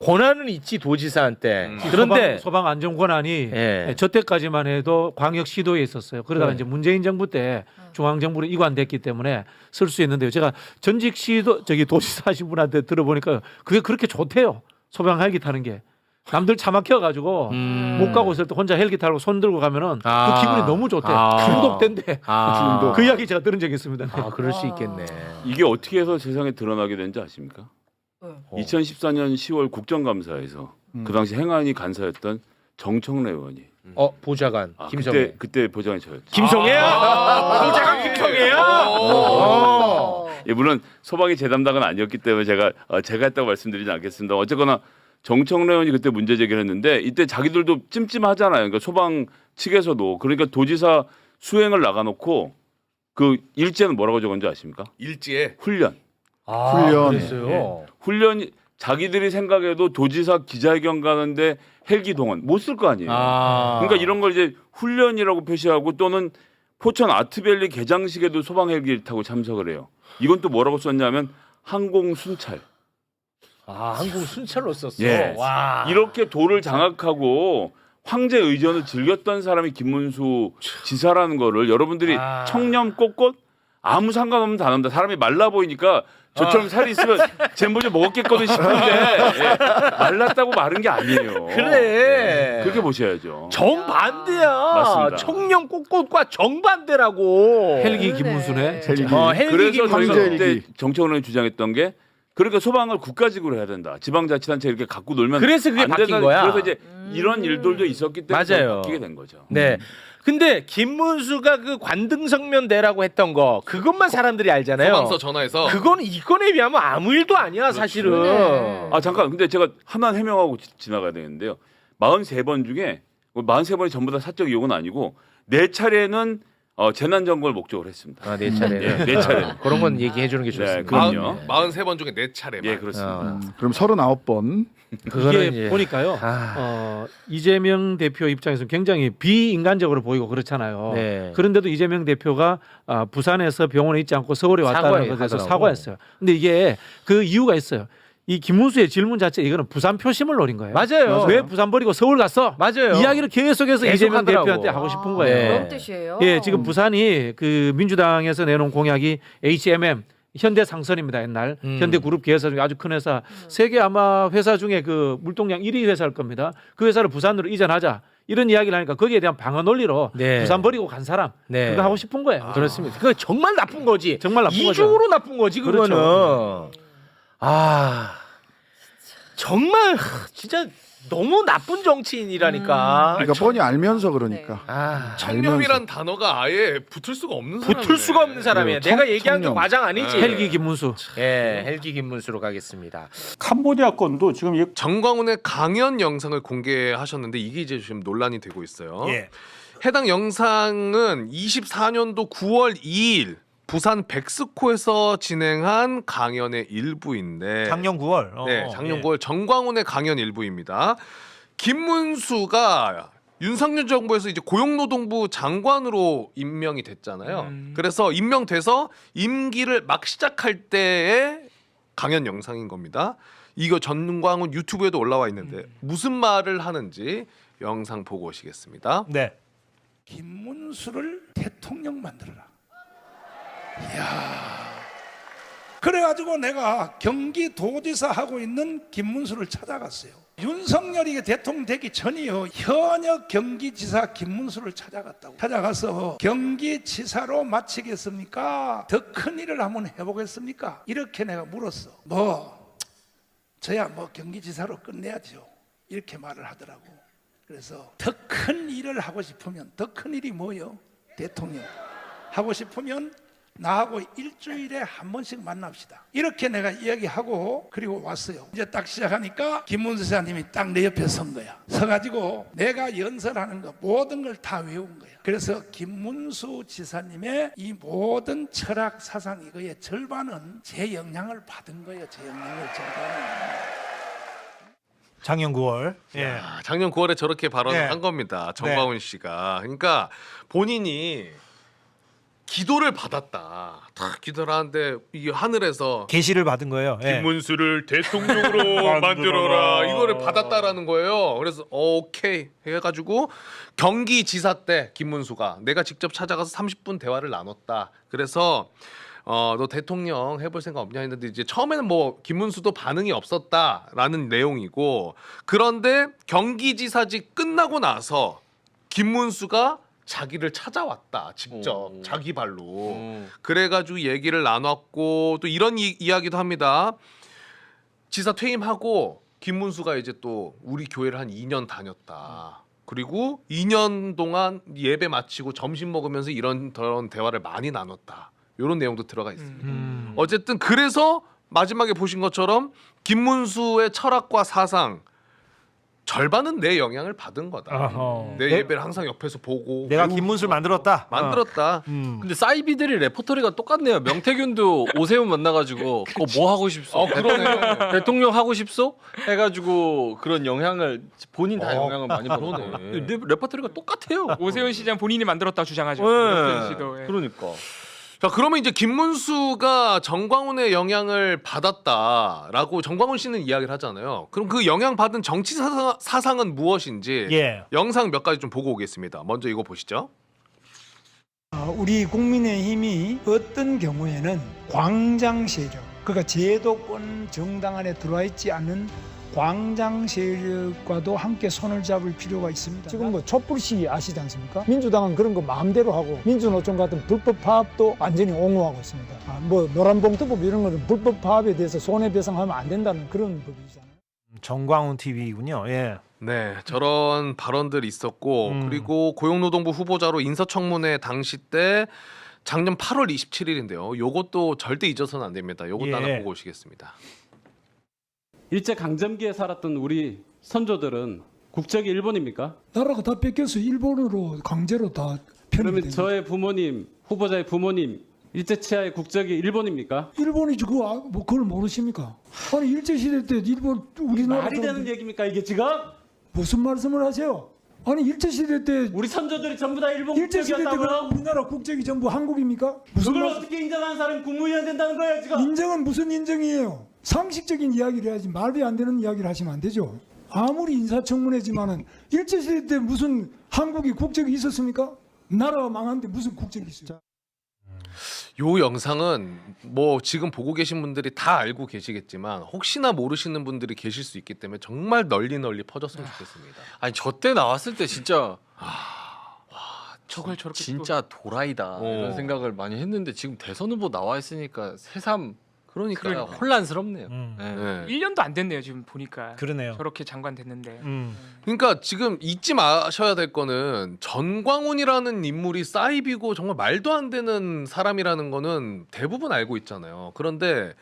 Speaker 2: 권한은 있지 도지사한테. 그런데
Speaker 1: 소방 안전 권한이
Speaker 2: 예.
Speaker 1: 저 때까지만 해도 광역 시도에 있었어요. 그러다가
Speaker 2: 네.
Speaker 1: 이제 문재인 정부 때 중앙 정부로 이관됐기 때문에 쓸 수 있는데요. 제가 전직 시도 도지사 하신 분한테 들어보니까 그게 그렇게 좋대요. 소방 헬기 타는 게. 남들 차 막혀가지고 못 가고 있을 때 혼자 헬기 타고 손 들고 가면은 그 기분이 너무 좋대. 중독된대. 그 이야기 제가 들은 적이 있습니다.
Speaker 2: 그럴 수 있겠네.
Speaker 8: 이게 어떻게 해서 세상에 드러나게 된지 아십니까?
Speaker 6: 네.
Speaker 8: 2014년 10월 국정감사에서 그 당시 행안위 간사였던 정청래 의원이
Speaker 2: 보좌관
Speaker 8: 아,
Speaker 2: 김성애.
Speaker 8: 그때 보좌관이 저였죠.
Speaker 2: 김성애야? 보좌관 김성애야?
Speaker 8: 예, 물론 소방이 제 담당은 아니었기 때문에 제가 했다고 말씀드리지 않겠습니다. 어쨌거나 정청래 의원이 그때 문제 제기를 했는데 이때 자기들도 찜찜하잖아요. 그러니까 소방 측에서도. 그러니까 도지사 수행을 나가놓고 그 일제는 뭐라고 적었는지 아십니까?
Speaker 5: 일지에
Speaker 8: 훈련.
Speaker 7: 훈련.
Speaker 2: 그랬어요.
Speaker 8: 훈련이 자기들이 생각해도 도지사 기자회견 가는데 헬기 동원 못 쓸 거 아니에요. 그러니까 이런 걸 이제 훈련이라고 표시하고 또는 포천 아트밸리 개장식에도 소방 헬기를 타고 참석을 해요. 이건 또 뭐라고 썼냐면 항공 순찰.
Speaker 2: 한국 순찰로 썼어.
Speaker 8: 예.
Speaker 2: 와.
Speaker 8: 이렇게 도를 장악하고 황제 의전을 즐겼던 사람이 김문수 지사라는 거를 여러분들이 청렴 꼿꼿 아무 상관없는 단어입니다. 사람이 말라 보이니까 저처럼 살이 있으면 쟤뭐 좀 먹었겠거든 싶은데 말랐다고 마른 게 아니에요.
Speaker 2: 그래.
Speaker 8: 그렇게 보셔야죠.
Speaker 2: 정반대야.
Speaker 8: 맞습니다.
Speaker 2: 청렴 꼿꼿과 정반대라고.
Speaker 1: 헬기 김문수네.
Speaker 2: 헬기
Speaker 8: 그래서 저희가
Speaker 7: 황제
Speaker 8: 그때
Speaker 7: 헬기.
Speaker 8: 정청원이 주장했던 게 그러니까 소방을 국가직으로 해야 된다. 지방자치단체 이렇게 갖고 놀면
Speaker 2: 그래서 그게
Speaker 8: 안
Speaker 2: 바뀐
Speaker 8: 된다.
Speaker 2: 거야.
Speaker 8: 그래서 이제 이런 일들도 있었기 때문에
Speaker 2: 맞아요.
Speaker 8: 바뀌게 된 거죠.
Speaker 2: 네. 근데 김문수가 그 관등성면대라고 했던 거 그것만 사람들이 알잖아요.
Speaker 5: 소방서 전화해서
Speaker 2: 그거는 이건에 비하면 아무 일도 아니야 사실은.
Speaker 6: 네.
Speaker 8: 아 잠깐 근데 제가 하나 해명하고 지나가야 되는데요. 43번 중에 43번이 전부 다 사적 이용은 아니고 4차례는 재난 점검을 목적으로 했습니다.
Speaker 2: 아, 4차례.
Speaker 8: 네, 4차례.
Speaker 2: 그런 건 얘기해 주는 게 좋습니다.
Speaker 8: 그럼요.
Speaker 5: 43번 중에 4차례만.
Speaker 8: 예, 그렇습니다.
Speaker 7: 그럼 39번.
Speaker 2: 그거는
Speaker 1: 이게
Speaker 2: 이제
Speaker 1: 보니까요. 이재명 대표 입장에서는 굉장히 비인간적으로 보이고 그렇잖아요.
Speaker 2: 네.
Speaker 1: 그런데도 이재명 대표가 부산에서 병원에 있지 않고 서울에 왔다는 것에서
Speaker 2: 사과하더라고.
Speaker 1: 사과했어요. 근데 이게 그 이유가 있어요. 이 김문수의 질문 자체 이거는 부산 표심을 노린 거예요.
Speaker 2: 맞아요.
Speaker 1: 왜 부산 버리고 서울 갔어?
Speaker 2: 맞아요.
Speaker 1: 이야기를 계속해서
Speaker 2: 계속
Speaker 1: 이재명
Speaker 2: 하더라고.
Speaker 1: 대표한테 하고 싶은
Speaker 6: 아,
Speaker 1: 거예요.
Speaker 2: 네.
Speaker 6: 그런 뜻이에요.
Speaker 1: 예, 지금 부산이 그 민주당에서 내놓은 공약이 HMM 현대상선입니다. 옛날 현대그룹 계열사 중에 아주 큰 회사, 세계 아마 회사 중에 그 물동량 1위 회사일 겁니다. 그 회사를 부산으로 이전하자. 이런 이야기를 하니까 거기에 대한 방어 논리로
Speaker 2: 네.
Speaker 1: 부산 버리고 간 사람
Speaker 2: 네.
Speaker 1: 그거 하고 싶은 거예요.
Speaker 2: 그렇습니다. 그거 정말 나쁜 거지.
Speaker 1: 정말 나쁜 거죠.
Speaker 2: 이중으로 나쁜 거지 그거는.
Speaker 1: 그렇죠.
Speaker 2: 아 정말 진짜 너무 나쁜 정치인이라니까.
Speaker 7: 그러니까 뻔히 알면서 그러니까.
Speaker 2: 아
Speaker 5: 청렴이란 단어가 아예 붙을 수가 없는 사람이네.
Speaker 2: 붙을 수가 없는 사람이에요.
Speaker 7: 청-
Speaker 2: 내가 얘기한 게
Speaker 7: 청렴.
Speaker 2: 과장 아니지.
Speaker 1: 헬기 김문수.
Speaker 2: 예, 헬기 김문수로 가겠습니다.
Speaker 4: 캄보디아 건도 지금 이
Speaker 5: 정광훈의 강연 영상을 공개하셨는데 이게 이제 지금 논란이 되고 있어요.
Speaker 2: 예.
Speaker 5: 해당 영상은 24년도 9월 2일 부산 백스코에서 진행한 강연의 일부인데
Speaker 13: 작년 9월.
Speaker 5: 네, 작년 9월 정광훈의 강연 일부입니다. 김문수가 윤석열 정부에서 이제 고용노동부 장관으로 임명이 됐잖아요. 그래서 임명돼서 임기를 막 시작할 때의 강연 영상인 겁니다. 이거 정광훈 유튜브에도 올라와 있는데 무슨 말을 하는지 영상 보고 오시겠습니다.
Speaker 13: 네.
Speaker 3: 김문수를 대통령 만들어라. 이야. 그래가지고 내가 경기도지사 하고 있는 김문수를 찾아갔어요. 윤석열이 대통령 되기 전이요. 현역 경기지사 김문수를 찾아갔다고. 찾아가서 경기지사로 마치겠습니까? 더 큰 일을 한번 해보겠습니까? 이렇게 내가 물었어. 저야 경기지사로 끝내야죠. 이렇게 말을 하더라고. 그래서 더 큰 일을 하고 싶으면 더 큰 일이 뭐요? 대통령 하고 싶으면 나하고 일주일에 한 번씩 만납시다. 이렇게 내가 이야기하고 그리고 왔어요. 이제 딱 시작하니까 김문수 지사님이 딱 내 옆에 선 거야. 서가지고 내가 연설하는 거 모든 걸 다 외운 거야. 그래서 김문수 지사님의 이 모든 철학 사상 이거의 절반은 제 영향을 받은 거예요. 제 영향을 절반은.
Speaker 13: 작년 9월. 예.
Speaker 5: 작년 9월에 저렇게 발언을
Speaker 13: 네.
Speaker 5: 한 겁니다. 정광훈 씨가. 그러니까 본인이 기도를 받았다. 딱 기도를 하는데 이 하늘에서
Speaker 13: 계시를 받은 거예요. 예.
Speaker 5: 김문수를 대통령으로 만들어라. 이거를 받았다라는 거예요. 그래서 오케이 해가지고 경기지사 때 김문수가 내가 직접 찾아가서 30분 대화를 나눴다. 그래서 너 대통령 해볼 생각 없냐 했는데 이제 처음에는 김문수도 반응이 없었다라는 내용이고 그런데 경기지사직 끝나고 나서 김문수가 자기를 찾아왔다 직접 자기 발로 그래가지고 얘기를 나눴고 또 이런 이야기도 합니다. 지사 퇴임하고 김문수가 이제 또 우리 교회를 한 2년 다녔다. 그리고 2년 동안 예배 마치고 점심 먹으면서 이런저런 대화를 많이 나눴다. 이런 내용도 들어가 있습니다. 어쨌든 그래서 마지막에 보신 것처럼 김문수의 철학과 사상 절반은 내 영향을 받은 거다.
Speaker 13: 어허.
Speaker 5: 내 예배를 항상 옆에서 보고
Speaker 13: 내가 김문수를 만들었다.
Speaker 5: 만들었다.
Speaker 14: 근데 사이비들이 레퍼토리가 똑같네요. 명태균도 오세훈 만나가지고 그거 뭐 하고 싶소?
Speaker 5: 그러네.
Speaker 14: 대통령 하고 싶소? 해가지고 그런 영향을 본인 다 영향을 많이 받네. 레퍼토리가 똑같아요.
Speaker 15: 오세훈 시장 본인이 만들었다 주장하죠.
Speaker 14: 네.
Speaker 15: 시도, 예.
Speaker 14: 그러니까.
Speaker 5: 자, 그러면 이제 김문수가 정광훈의 영향을 받았다라고 정광훈 씨는 이야기를 하잖아요. 그럼 그 영향 받은 정치 사상은 무엇인지
Speaker 13: 예.
Speaker 5: 영상 몇 가지 좀 보고 오겠습니다. 먼저 이거 보시죠.
Speaker 9: 우리 국민의힘이 어떤 경우에는 광장 세력, 그러니까 제도권 정당 안에 들어와 있지 않는 광장 세력과도 함께 손을 잡을 필요가 있습니다. 지금 뭐 촛불 시위 아시지 않습니까? 민주당은 그런 거 마음대로 하고 민주노총 같은 불법 파업도 완전히 옹호하고 있습니다. 뭐 노란봉투법 이런 거는 불법 파업에 대해서 손해배상하면 안 된다는 그런 법이잖아요.
Speaker 13: 정광훈 TV군요. 예.
Speaker 5: 네, 저런 발언들이 있었고 그리고 고용노동부 후보자로 인사청문회 당시 때 작년 8월 27일인데요. 요것도 절대 잊어서는 안 됩니다. 요것도
Speaker 13: 예.
Speaker 5: 하나 보고 오시겠습니다.
Speaker 16: 일제 강점기에 살았던 우리 선조들은 국적이 일본입니까?
Speaker 9: 나라가 다 뺏겨서 일본으로 강제로 다
Speaker 16: 그러면
Speaker 9: 편입이
Speaker 16: 저의 부모님, 후보자의 부모님 일제치하의 국적이 일본입니까?
Speaker 9: 일본이지 그거 뭐 그걸 모르십니까? 아니 일제시대 때 일본 우리나라
Speaker 16: 말이 되는 얘기입니까 이게 지금?
Speaker 9: 무슨 말씀을 하세요? 아니 일제시대 때
Speaker 16: 우리 선조들이 전부 다 일본
Speaker 9: 일제시대 때
Speaker 16: 국적이었다고요?
Speaker 9: 우리나라 국적이 전부 한국입니까? 무슨
Speaker 16: 그걸
Speaker 9: 말-
Speaker 16: 어떻게 인정하는 사람이 국무위원 된다는 거예요 지금?
Speaker 9: 인정은 무슨 인정이에요? 상식적인 이야기를 해야지 말이 안 되는 이야기를 하시면 안 되죠. 아무리 인사청문회지만은 일제시대 때 무슨 한국이 국적이 있었습니까? 나라가 망한데 무슨 국적이 있어요?
Speaker 5: 요 영상은 뭐 지금 보고 계신 분들이 다 알고 계시겠지만 혹시나 모르시는 분들이 계실 수 있기 때문에 정말 널리 퍼졌으면 좋겠습니다.
Speaker 14: 아니 저 때 나왔을 때 진짜
Speaker 2: 저걸 저렇게
Speaker 14: 진짜 도라이다 이런 생각을 많이 했는데 지금 대선 후보 나와 있으니까 새삼 그러니까 혼란스럽네요. 네.
Speaker 5: 네.
Speaker 15: 1년도 안 됐네요 지금 보니까.
Speaker 13: 그러네요.
Speaker 15: 저렇게 장관 됐는데.
Speaker 5: 그러니까 지금 잊지 마셔야 될 거는 전광훈이라는 인물이 사이비고 정말 말도 안 되는 사람이라는 거는 대부분 알고 있잖아요. 그런데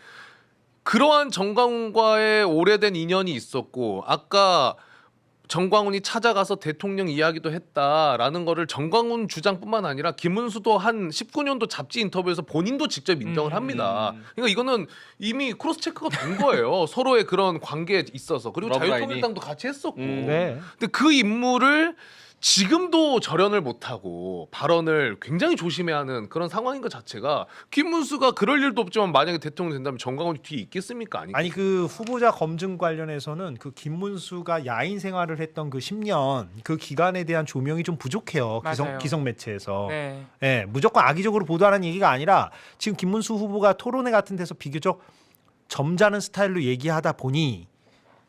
Speaker 5: 그러한 전광훈과의 오래된 인연이 있었고 아까 정광훈이 찾아가서 대통령 이야기도 했다라는 거를 정광훈 주장뿐만 아니라 김문수도 한 19년도 잡지 인터뷰에서 본인도 직접 인정을 합니다. 그러니까 이거는 이미 크로스 체크가 된 거예요. 서로의 그런 관계에 있어서. 그리고
Speaker 14: 러브라인이.
Speaker 5: 자유통일당도 같이 했었고.
Speaker 13: 네.
Speaker 5: 근데 그 인물을 지금도 절연을 못하고 발언을 굉장히 조심해야 하는 그런 상황인 것 자체가 김문수가 그럴 일도 없지만 만약에 대통령 된다면 정광훈이 뒤에 있겠습니까?
Speaker 13: 아니 그 후보자 검증 관련해서는 그 김문수가 야인 생활을 했던 그 10년 그 기간에 대한 조명이 좀 부족해요.
Speaker 15: 맞아요.
Speaker 13: 기성 매체에서.
Speaker 15: 네.
Speaker 13: 예, 무조건 악의적으로 보도하는 얘기가 아니라 지금 김문수 후보가 토론회 같은 데서 비교적 점잖은 스타일로 얘기하다 보니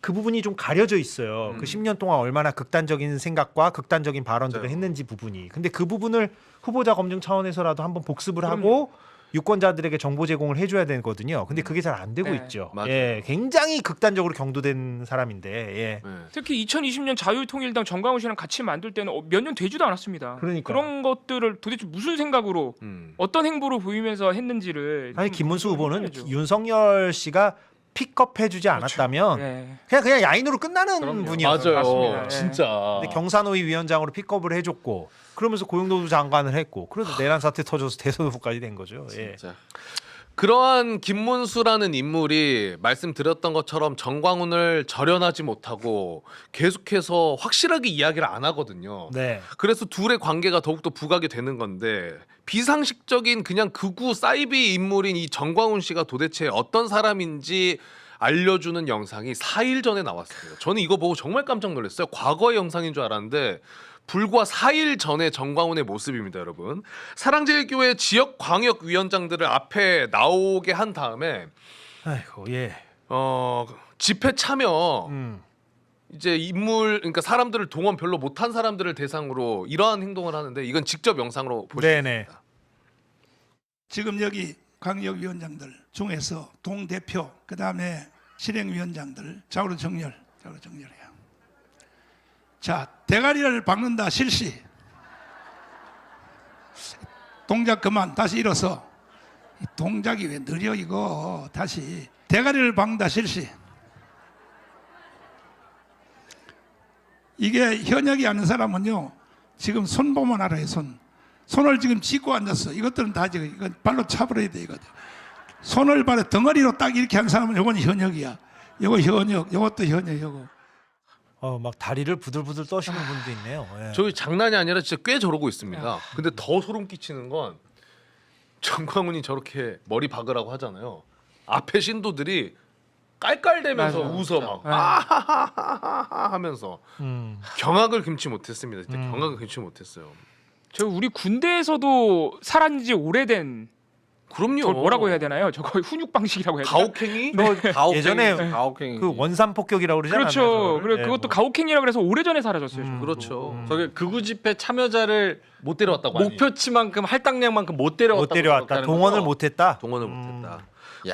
Speaker 13: 그 부분이 좀 가려져 있어요. 그 10년 동안 얼마나 극단적인 생각과 극단적인 발언들을
Speaker 5: 맞아요.
Speaker 13: 했는지 부분이. 근데 그 부분을 후보자 검증 차원에서라도 한번 복습을 하고 유권자들에게 정보 제공을 해줘야 되거든요. 근데 그게 잘 안 되고
Speaker 15: 네.
Speaker 13: 있죠.
Speaker 5: 맞아요.
Speaker 13: 예, 굉장히 극단적으로 경도된 사람인데. 예.
Speaker 5: 네.
Speaker 15: 특히 2020년 자유통일당 정광훈 씨랑 같이 만들 때는 몇 년 되지도 않았습니다.
Speaker 13: 그러니까.
Speaker 15: 런 것들을 도대체 무슨 생각으로 어떤 행보를 보이면서 했는지를
Speaker 13: 아니
Speaker 15: 좀
Speaker 13: 김문수 후보는
Speaker 15: 해야죠.
Speaker 13: 윤석열 씨가 픽업해주지 않았다면
Speaker 15: 네.
Speaker 13: 그냥 야인으로 끝나는
Speaker 14: 그럼요.
Speaker 13: 분이었어요.
Speaker 5: 맞아요.
Speaker 15: 맞습니다. 예.
Speaker 5: 진짜.
Speaker 13: 근데 경산호위 위원장으로 픽업을 해줬고 그러면서 고용노동 장관을 했고 그래도 내란 사태 터져서 대선 후보까지 된 거죠. 예.
Speaker 5: 진짜. 그러한 김문수라는 인물이 말씀드렸던 것처럼 정광훈을 절연하지 못하고 계속해서 확실하게 이야기를 안 하거든요.
Speaker 13: 네.
Speaker 5: 그래서 둘의 관계가 더욱더 부각이 되는 건데 비상식적인 그냥 극우 사이비 인물인 이 정광훈 씨가 도대체 어떤 사람인지 알려주는 영상이 4일 전에 나왔습니다. 저는 이거 보고 정말 깜짝 놀랐어요. 과거의 영상인 줄 알았는데 불과 4일 전에 정광훈의 모습입니다, 여러분. 사랑제일교회 지역 광역위원장들을 앞에 나오게 한 다음에
Speaker 13: 아이고 예.
Speaker 5: 집회 참여
Speaker 13: 음.
Speaker 5: 이제 인물 그러니까 사람들을 동원 별로 못한 사람들을 대상으로 이러한 행동을 하는데 이건 직접 영상으로 보시면
Speaker 13: 네네.
Speaker 5: 됩니다.
Speaker 3: 지금 여기 광역위원장들 중에서 동대표 그다음에 실행위원장들 좌우로 정렬해요. 자, 대가리를 박는다 실시. 동작 그만. 다시 일어서. 이 동작이 왜 느려 이거. 다시. 대가리를 박는다 실시. 이게 현역이 아는 사람은요. 지금 손 보면 알아요. 손을 지금 쥐고 앉았어. 이것들은 다 지금 이건 발로 차버려야 돼 이거들. 손을 발에 덩어리로 딱 이렇게 한 사람은 이건 현역이야. 이거 현역. 이것도 현역. 이거.
Speaker 13: 막 다리를 부들부들 떠시는 분도 있네요. 예.
Speaker 5: 저희 장난이 아니라 진짜 꽤 저러고 있습니다. 근데 더 소름 끼치는 건 정광훈이 저렇게 머리 박으라고 하잖아요. 앞에 신도들이 깔깔대면서
Speaker 15: 맞아요.
Speaker 5: 웃어 막
Speaker 15: 네.
Speaker 5: 아하하하하 하면서 경악을 금치 못했습니다. 진짜 경악을 금치 못했어요.
Speaker 15: 저 우리 군대에서도 살았지 오래된
Speaker 5: 그럼요.
Speaker 15: 저 뭐라고 해야 되나요? 저거 훈육 방식이라고 해야 되나?
Speaker 5: 가혹행위?
Speaker 13: 예전에
Speaker 14: 가혹행위.
Speaker 13: 그 원산 폭격이라고 그러잖아요.
Speaker 15: 그렇죠. 그리고 그것도 가혹행위라고 그래서 오래전에 사라졌어요. 저거.
Speaker 5: 그렇죠.
Speaker 14: 저게 극우 집회 참여자를
Speaker 5: 못 데려왔다고 하니.
Speaker 14: 목표치만큼 할당량만큼 못 데려왔다고
Speaker 13: 못 데려왔다.
Speaker 14: 그렇다는
Speaker 13: 동원을
Speaker 14: 거죠?
Speaker 13: 못했다.
Speaker 5: 동원을 못했다.
Speaker 14: 야.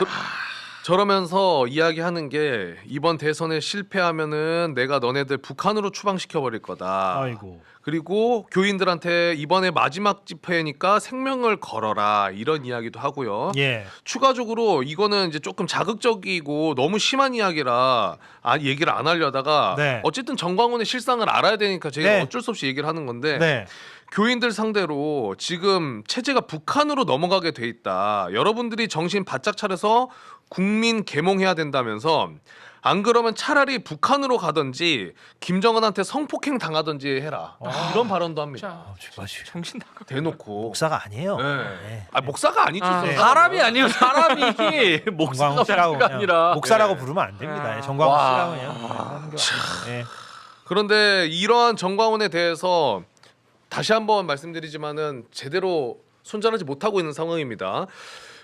Speaker 5: 저러면서 이야기하는 게 이번 대선에 실패하면은 내가 너네들 북한으로 추방시켜 버릴 거다.
Speaker 13: 아이고.
Speaker 5: 그리고 교인들한테 이번에 마지막 집회니까 생명을 걸어라 이런 이야기도 하고요.
Speaker 13: 예.
Speaker 5: 추가적으로 이거는 이제 조금 자극적이고 너무 심한 이야기라 얘기를 안 하려다가
Speaker 13: 네.
Speaker 5: 어쨌든 정광훈의 실상을 알아야 되니까 저희가
Speaker 13: 네.
Speaker 5: 어쩔 수 없이 얘기를 하는 건데
Speaker 13: 네.
Speaker 5: 교인들 상대로 지금 체제가 북한으로 넘어가게 돼 있다. 여러분들이 정신 바짝 차려서 국민 계몽해야 된다면서 안 그러면 차라리 북한으로 가든지 김정은한테 성폭행 당하든지 해라. 이런 발언도 합니다.
Speaker 15: 정신 나가.
Speaker 5: 대놓고.
Speaker 13: 목사가 아니에요.
Speaker 5: 네. 아, 목사가 아니죠.
Speaker 13: 네.
Speaker 14: 사람이 아니에요. 사람이 목사가
Speaker 13: 정광훈 씨라고
Speaker 14: 아니라
Speaker 13: 목사라고 부르면 안 됩니다. 정광훈 씨라고 그냥 하는 게 맞아요. 예.
Speaker 5: 그런데 이러한 정광훈에 대해서 다시 한번 말씀드리지만은 제대로 손자르지 못하고 있는 상황입니다.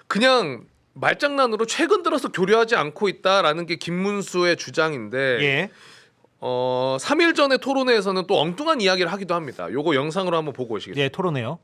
Speaker 5: 그냥 말장난으로 최근 들어서 교류하지 않고 있다라는 게 김문수의 주장인데
Speaker 13: 예.
Speaker 5: 3일 전에 토론회에서는 또 엉뚱한 이야기를 하기도 합니다. 요거 영상으로 한번 보고 오시겠습니다.
Speaker 13: 예, 토론해요.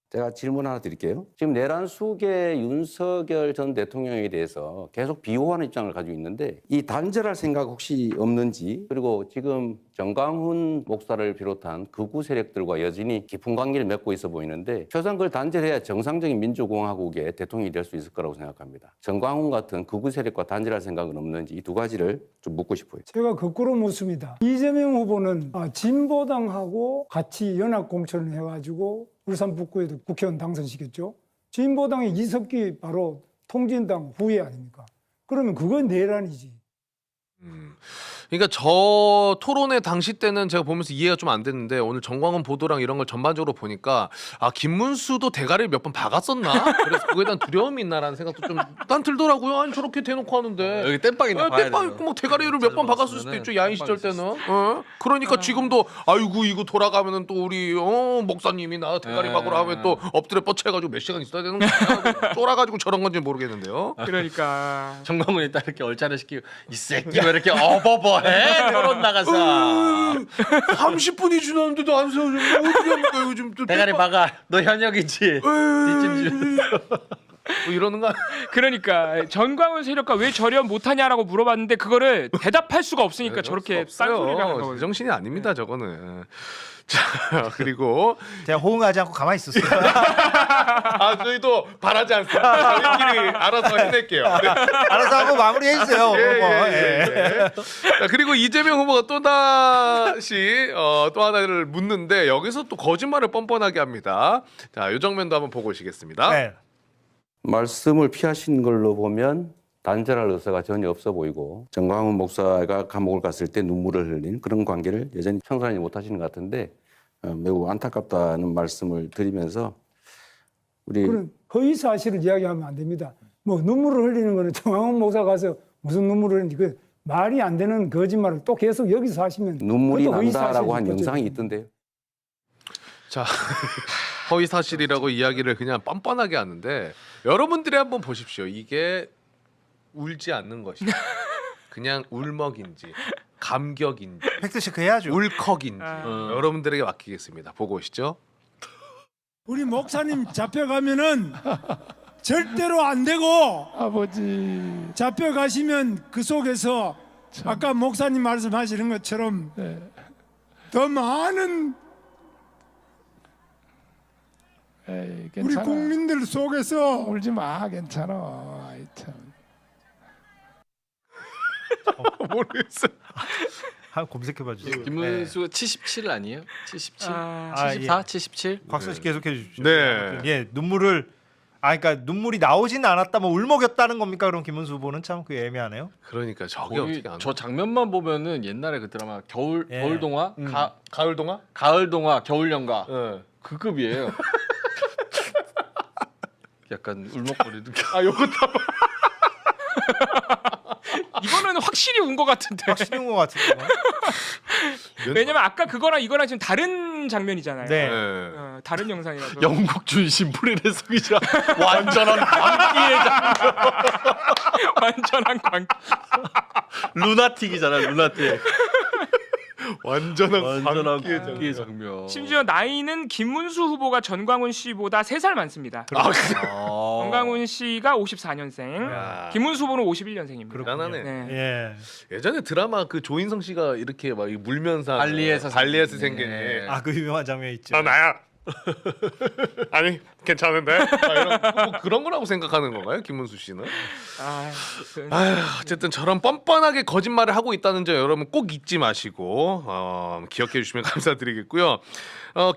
Speaker 10: 제가 질문 하나 드릴게요. 지금 내란 수계 윤석열 전 대통령에 대해서 계속 비호하는 입장을 가지고 있는데 이 단절할 생각 혹시 없는지, 그리고 지금 정광훈 목사를 비롯한 극우 세력들과 여전히 깊은 관계를 맺고 있어 보이는데 최소한 그걸 단절해야 정상적인 민주공화국의 대통령이 될 수 있을 거라고 생각합니다. 정광훈 같은 극우 세력과 단절할 생각은 없는지 이 두 가지를 좀 묻고 싶어요.
Speaker 9: 제가 거꾸로 묻습니다. 이재명 후보는 진보당하고 같이 연합 공천을 해가지고 울산 북구에도 국회의원 당선시켰죠. 진보당의 이석기 바로 통진당 후예 아닙니까? 그러면 그건 내란이지.
Speaker 5: 그러니까 저 토론회 당시 때는 제가 보면서 이해가 좀 안 됐는데 오늘 정광훈 보도랑 이런 걸 전반적으로 보니까 김문수도 대가리를 몇 번 박았었나? 그래서 그거에 대한 두려움이 있나라는 생각도 좀 난 들더라고요. 아니 저렇게 대놓고 하는데
Speaker 14: 여기 땜빵이나 봐야
Speaker 5: 땜빵 있고 막 대가리를 몇 번 박았을 수도 있죠. 야인 시절 때는. 그러니까 지금도 아이고 이거 돌아가면은 또 우리 목사님이 나 대가리 박으라 하면 또 엎드려 뻗쳐가지고 몇 시간 있어야 되는 거야. 쫄아가지고 저런 건지 모르겠는데요.
Speaker 15: 그러니까
Speaker 14: 정광훈이 딱 이렇게 얼차려 시키고 이 새끼 왜 이렇게 어버버해? 토론 나가서
Speaker 5: 30분이 지났는데도 안 세워주면 어떻게 합니까 요즘 또
Speaker 14: 대가리 박아. 너 현역이지. 뒷짐
Speaker 5: 뭐 이러는 거
Speaker 15: 그러니까 정광훈 세력과 왜 절연 못하냐라고 물어봤는데 그거를 대답할 수가 없으니까 저렇게 딴소리를 하는 거거든요.
Speaker 5: 정신이 아닙니다 저거는. 자 그리고
Speaker 13: 제가 호응하지 않고 가만히 있었어요.
Speaker 5: 저희도 바라지 않습니다. 저희끼리 알아서 해낼게요. 네.
Speaker 13: 알아서 하고 마무리해주세요.
Speaker 5: 자, 그리고 이재명 후보가 또다시 또 하나를 묻는데 여기서 또 거짓말을 뻔뻔하게 합니다. 자, 이 장면도 한번 보고 오시겠습니다.
Speaker 13: 네.
Speaker 10: 말씀을 피하신 걸로 보면 단절할 의사가 전혀 없어 보이고 정광훈 목사가 감옥을 갔을 때 눈물을 흘린 그런 관계를 여전히 청산하지 못하시는 것 같은데 매우 안타깝다는 말씀을 드리면서 우리
Speaker 9: 그런 허위 사실을 이야기하면 안 됩니다. 뭐 눈물을 흘리는 거는 정광훈 목사 가서 무슨 눈물을 흘리는지 그 말이 안 되는 거짓말을 또 계속 여기서 하시면
Speaker 10: 눈물이
Speaker 9: 그것도 허위
Speaker 10: 난다라고 한
Speaker 9: 사실이죠.
Speaker 10: 영상이 있던데요.
Speaker 5: 자, 허위 사실이라고 이야기를 그냥 뻔뻔하게 하는데 여러분들이 한번 보십시오. 이게 울지 않는 것이다. 그냥 울먹인지 감격인지
Speaker 13: 팩트 체크 해야죠.
Speaker 5: 울컥인지 여러분들에게 맡기겠습니다. 보고 오시죠.
Speaker 11: 우리 목사님 잡혀가면은 절대로 안 되고
Speaker 3: 아버지
Speaker 11: 잡혀가시면 그 속에서 아까 목사님 말씀하시는 것처럼 더 많은
Speaker 3: 에이,
Speaker 11: 우리 국민들 속에서
Speaker 3: 울지 마 괜찮아. 아이, 참.
Speaker 5: 모르겠어요.
Speaker 13: 한번 검색해봐 주세요.
Speaker 14: 김문수가 77 아니에요? 77?
Speaker 15: 아,
Speaker 14: 74?
Speaker 13: 예.
Speaker 14: 77?
Speaker 13: 곽선 씨 계속해 주십시오.
Speaker 5: 네.
Speaker 13: 예, 눈물을 그러니까 눈물이 나오진 않았다, 뭐 울먹였다는 겁니까? 그럼 김문수 후보는 참 그게 애매하네요.
Speaker 5: 그러니까 저게
Speaker 14: 거의
Speaker 5: 어떻게 안
Speaker 14: 저 장면만 보면은 옛날에 그 드라마 겨울 동화,
Speaker 5: 가을 동화?
Speaker 14: 가을 동화, 겨울 연가
Speaker 5: 네.
Speaker 14: 그 급이에요. 약간 울먹거리는.
Speaker 5: 요것도
Speaker 15: 이거는 확실히 운 것 같은데.
Speaker 13: 확실히 온 것 같은데.
Speaker 15: 왜냐면 아까 그거랑 이거랑 지금 다른 장면이잖아요.
Speaker 13: 네.
Speaker 15: 다른 영상이라서.
Speaker 14: 영국 준신 프리랜서 기자 완전한 광기의 장면.
Speaker 15: 완전한 광기.
Speaker 14: 루나틱이잖아 루나틱. 완전한
Speaker 5: 광기의
Speaker 14: 광기의 장면.
Speaker 15: 심지어 나이는 김문수 후보가 전광훈 씨보다 3살 많습니다.
Speaker 14: 아, 그래?
Speaker 15: 전광훈 씨가 54년생,
Speaker 2: 야.
Speaker 15: 김문수 후보는 51년생입니다.
Speaker 2: 대단하네.
Speaker 15: 네.
Speaker 13: 예.
Speaker 2: 예전에 드라마 그 조인성 씨가 이렇게 막 물면서
Speaker 14: 발리에서
Speaker 2: 생긴.
Speaker 13: 아 그 유명한 장면 있죠.
Speaker 2: 아 나야. 아니 괜찮은데? 뭐 그런 거라고 생각하는 건가요, 김문수 씨는? 아휴, 어쨌든 저런 뻔뻔하게 거짓말을 하고 있다는 점 여러분 꼭 잊지 마시고 기억해 주시면 감사드리겠고요.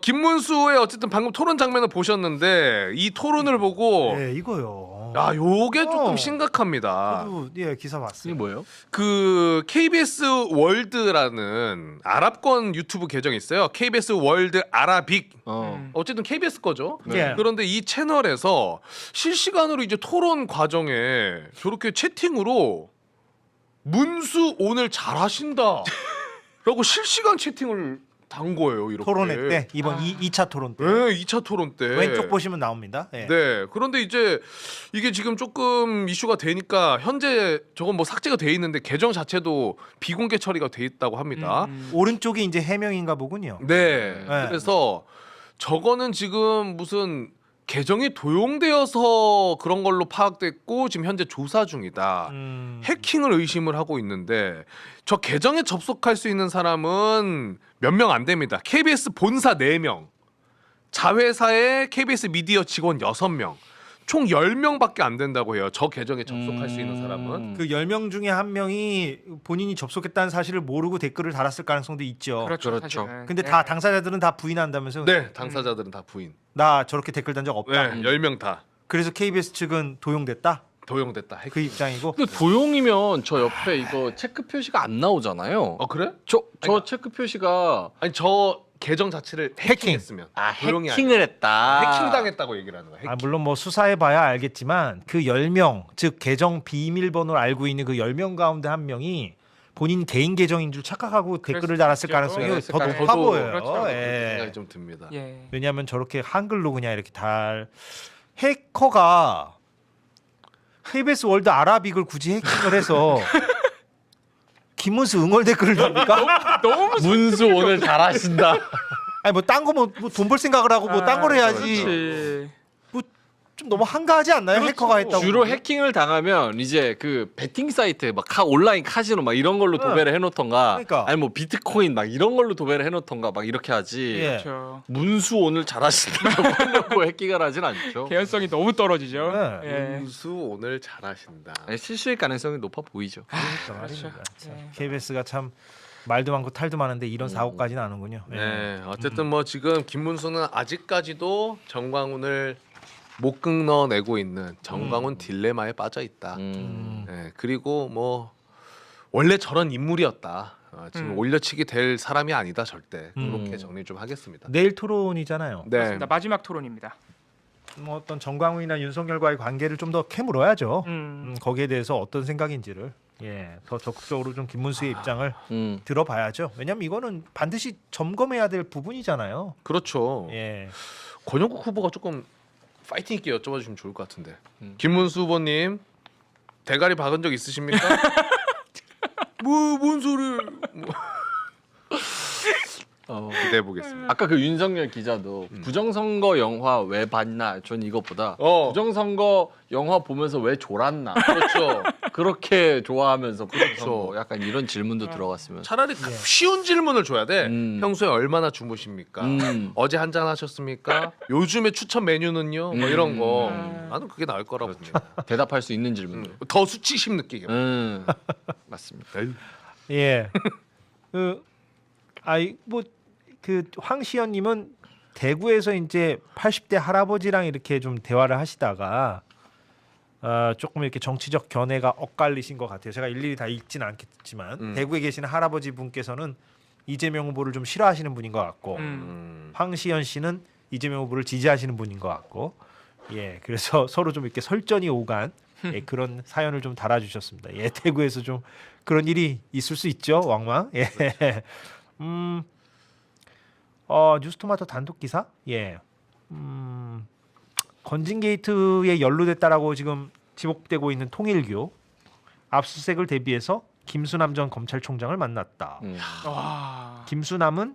Speaker 2: 김문수의 어쨌든 방금 토론 장면을 보셨는데 이 토론을 보고
Speaker 13: 예, 이거요.
Speaker 2: 아, 요게 조금 심각합니다.
Speaker 13: 저도 예 기사 봤어요.
Speaker 14: 이게 뭐예요?
Speaker 2: 그 KBS 월드라는 아랍권 유튜브 계정이 있어요. KBS 월드 아라빅. 어쨌든 KBS 거죠.
Speaker 13: 네.
Speaker 2: 그런데 이 채널에서 실시간으로 이제 토론 과정에 저렇게 채팅으로 문수 오늘 잘하신다. 라고 실시간 채팅을 단 거예요. 이렇게.
Speaker 13: 토론회 때 이번 2차 토론 때.
Speaker 2: 네, 2차 토론 때.
Speaker 13: 왼쪽 보시면 나옵니다. 예.
Speaker 2: 네. 그런데 이제 이게 지금 조금 이슈가 되니까 현재 저건 뭐 삭제가 돼 있는데 계정 자체도 비공개 처리가 돼 있다고 합니다.
Speaker 13: 오른쪽이 이제 해명인가 보군요.
Speaker 2: 네.
Speaker 13: 네.
Speaker 2: 그래서 저거는 지금 무슨 계정이 도용되어서 그런 걸로 파악됐고 지금 현재 조사 중이다. 해킹을 의심을 하고 있는데 저 계정에 접속할 수 있는 사람은 몇 명 안 됩니다. KBS 본사 4명, 자회사의 KBS 미디어 직원 6명, 총 10명밖에 안 된다고 해요. 저 계정에 접속할 수 있는 사람은.
Speaker 13: 그 10명 중에 한 명이 본인이 접속했다는 사실을 모르고 댓글을 달았을 가능성도 있죠.
Speaker 15: 그렇죠.
Speaker 14: 그렇죠.
Speaker 15: 사실은.
Speaker 13: 근데
Speaker 15: 네.
Speaker 13: 다 당사자들은 다 부인한다면서요?
Speaker 2: 네, 당사자들은 다 부인.
Speaker 13: 나 저렇게 댓글 단 적 없다.
Speaker 2: 네, 10명 다
Speaker 13: 그래서 KBS 측은 도용됐다.
Speaker 2: 도용됐다.
Speaker 13: 그 입장이고.
Speaker 14: 근데 도용이면 저 옆에 이거 체크 표시가 안 나오잖아요.
Speaker 2: 그래?
Speaker 14: 저 체크 표시가
Speaker 2: 아니 저 계정 자체를 해킹했으면 도용이
Speaker 14: 해킹을 했다.
Speaker 2: 해킹당했다고 얘기를 하는 거야.
Speaker 13: 아, 물론 뭐 수사해봐야 알겠지만 그 10명 즉 계정 비밀번호를 알고 있는 그 10명 가운데 한 명이 본인 개인 계정인 줄 착각하고 댓글을 달았을 가능성이
Speaker 14: 그랬을
Speaker 13: 더
Speaker 14: 가능성이
Speaker 13: 높아
Speaker 14: 저도
Speaker 13: 보여요.
Speaker 15: 그렇죠.
Speaker 13: 예.
Speaker 2: 생각이 좀 듭니다.
Speaker 15: 예.
Speaker 13: 왜냐하면 저렇게 한글로 그냥 이렇게 해커가 KBS 월드 아라빅을 굳이 해킹을 해서 김문수 응원 댓글을 답니까?
Speaker 15: 너무
Speaker 14: 문수 오늘 잘하신다.
Speaker 13: 아니 뭐 딴 거 뭐 돈 벌 생각을 하고 뭐 딴 걸 해야지.
Speaker 15: 그렇지.
Speaker 13: 좀 너무 한가하지 않나요? 해커가 했다고.
Speaker 14: 주로 해킹을 당하면 이제 그 베팅 사이트 막 온라인 카지노 막 이런 걸로 도배를 해놓던가,
Speaker 13: 그러니까.
Speaker 14: 아니 뭐 비트코인 막 이런 걸로 도배를 해놓던가 막 이렇게 하지.
Speaker 13: 예.
Speaker 15: 그렇죠.
Speaker 14: 문수 오늘 잘하신다고 하려고 해킹을 하진 않죠.
Speaker 15: 개연성이 너무 떨어지죠.
Speaker 13: 네.
Speaker 15: 예.
Speaker 2: 문수 오늘 잘하신다.
Speaker 14: 아니, 실수일 가능성이 높아 보이죠.
Speaker 15: 그렇죠.
Speaker 13: KBS가 참 말도 많고 탈도 많은데 이런 사고까지는 아는군요. 예.
Speaker 2: 네, 어쨌든 뭐 지금 김문수는 아직까지도 정광훈을 못 끊어내고 있는 정광훈 딜레마에 빠져 있다. 네, 그리고 뭐 원래 저런 인물이었다. 지금 올려치기 될 사람이 아니다 절대. 그렇게 정리 좀 하겠습니다.
Speaker 13: 내일 토론이잖아요.
Speaker 2: 네,
Speaker 15: 맞습니다. 마지막 토론입니다.
Speaker 13: 뭐 어떤 정광훈이나 윤석열과의 관계를 좀 더 캐물어야죠.
Speaker 15: 음.
Speaker 13: 거기에 대해서 어떤 생각인지를 더 적극적으로 좀 김문수의 입장을 들어봐야죠. 왜냐하면 이거는 반드시 점검해야 될 부분이잖아요.
Speaker 2: 그렇죠.
Speaker 13: 예.
Speaker 2: 권영국 후보가 조금 파이팅 있게 여쭤봐 주시면 좋을 것 같은데. 김문수 후보님 대가리 박은 적 있으십니까? 뭔 소리? 기대해 보겠습니다.
Speaker 14: 아까 그 윤석열 기자도 부정선거 영화 왜 봤나? 전 이것보다 부정선거 영화 보면서 왜 졸았나?
Speaker 2: 그렇죠.
Speaker 14: 그렇게 좋아하면서
Speaker 2: 그렇죠.
Speaker 14: 약간 이런 질문도 들어갔으면.
Speaker 2: 차라리 쉬운 질문을 줘야 돼. 평소에 얼마나 주무십니까? 어제 한잔 하셨습니까? 요즘에 추천 메뉴는요? 뭐 이런 거. 나는 그게 나을 거라고 봅니다.
Speaker 14: 대답할 수 있는 질문.
Speaker 2: 더 수치심 느끼게.
Speaker 14: 맞습니다.
Speaker 13: 예. 그 황시연님은 대구에서 이제 80대 할아버지랑 이렇게 좀 대화를 하시다가 조금 이렇게 정치적 견해가 엇갈리신 것 같아요. 제가 일일이 다 읽지는 않겠지만 대구에 계시는 할아버지 분께서는 이재명 후보를 좀 싫어하시는 분인 것 같고 황시연 씨는 이재명 후보를 지지하시는 분인 것 같고 예 그래서 서로 좀 이렇게 설전이 오간 그런 사연을 좀 달아주셨습니다. 예 대구에서 좀 그런 일이 있을 수 있죠 왕왕. 예. 뉴스토마토 단독 기사? 예. 건진 게이트에 연루됐다라고 지금 지목되고 있는 통일교 압수수색을 대비해서 김수남 전 검찰총장을 만났다.
Speaker 15: 와.
Speaker 13: 김수남은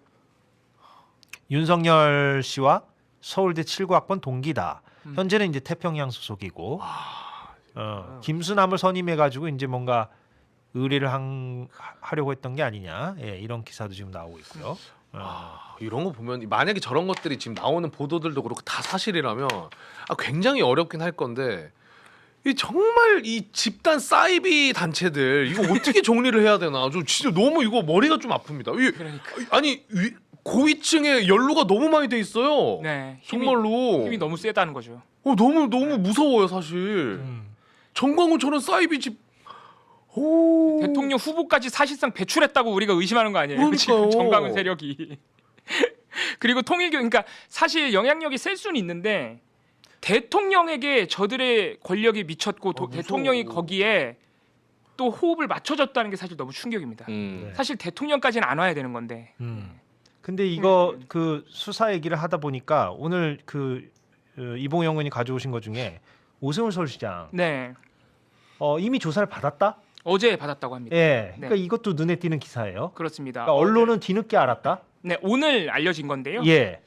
Speaker 13: 윤석열 씨와 서울대 79학번 동기다. 현재는 이제 태평양 소속이고 김수남을 선임해가지고 이제 뭔가 의뢰를 하려고 했던 게 아니냐. 예, 이런 기사도 지금 나오고 있고요.
Speaker 5: 이런 거 보면 만약에 저런 것들이 지금 나오는 보도들도 그렇고 다 사실이라면 굉장히 어렵긴 할 건데 이 정말 이 집단 사이비 단체들 이거 어떻게 정리를 해야 되나 좀 진짜 너무 이거 머리가 좀 아픕니다. 아니 고위층에 연루가 너무 많이 돼 있어요.
Speaker 15: 네.
Speaker 5: 정말로
Speaker 15: 힘이 너무 세다는 거죠.
Speaker 5: 너무 무서워요 사실. 정광훈 저런 사이비 집
Speaker 15: 대통령 후보까지 사실상 배출했다고 우리가 의심하는 거 아니에요?
Speaker 5: 그러니까요.
Speaker 15: 지금 정광훈 세력이. 그리고 통일교 그러니까 사실 영향력이 셀 수는 있는데 대통령에게 저들의 권력이 미쳤고 대통령이 거기에 또 호흡을 맞춰줬다는 게 사실 너무 충격입니다. 사실 대통령까지는 안 와야 되는 건데.
Speaker 13: 근데 이거 그 수사 얘기를 하다 보니까 오늘 그 이봉영 의원이 가져오신 것 중에 오세훈 서울시장
Speaker 15: 네.
Speaker 13: 이미 조사를 받았다?
Speaker 15: 어제 받았다고 합니다.
Speaker 13: 예. 그러니까
Speaker 15: 네.
Speaker 13: 이것도 눈에 띄는 기사예요.
Speaker 15: 그렇습니다.
Speaker 13: 그러니까 언론은 뒤늦게 알았다?
Speaker 15: 네, 오늘 알려진 건데요.
Speaker 13: 예.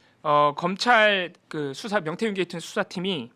Speaker 15: 검찰 그 수사 명태균 게이트 수사팀이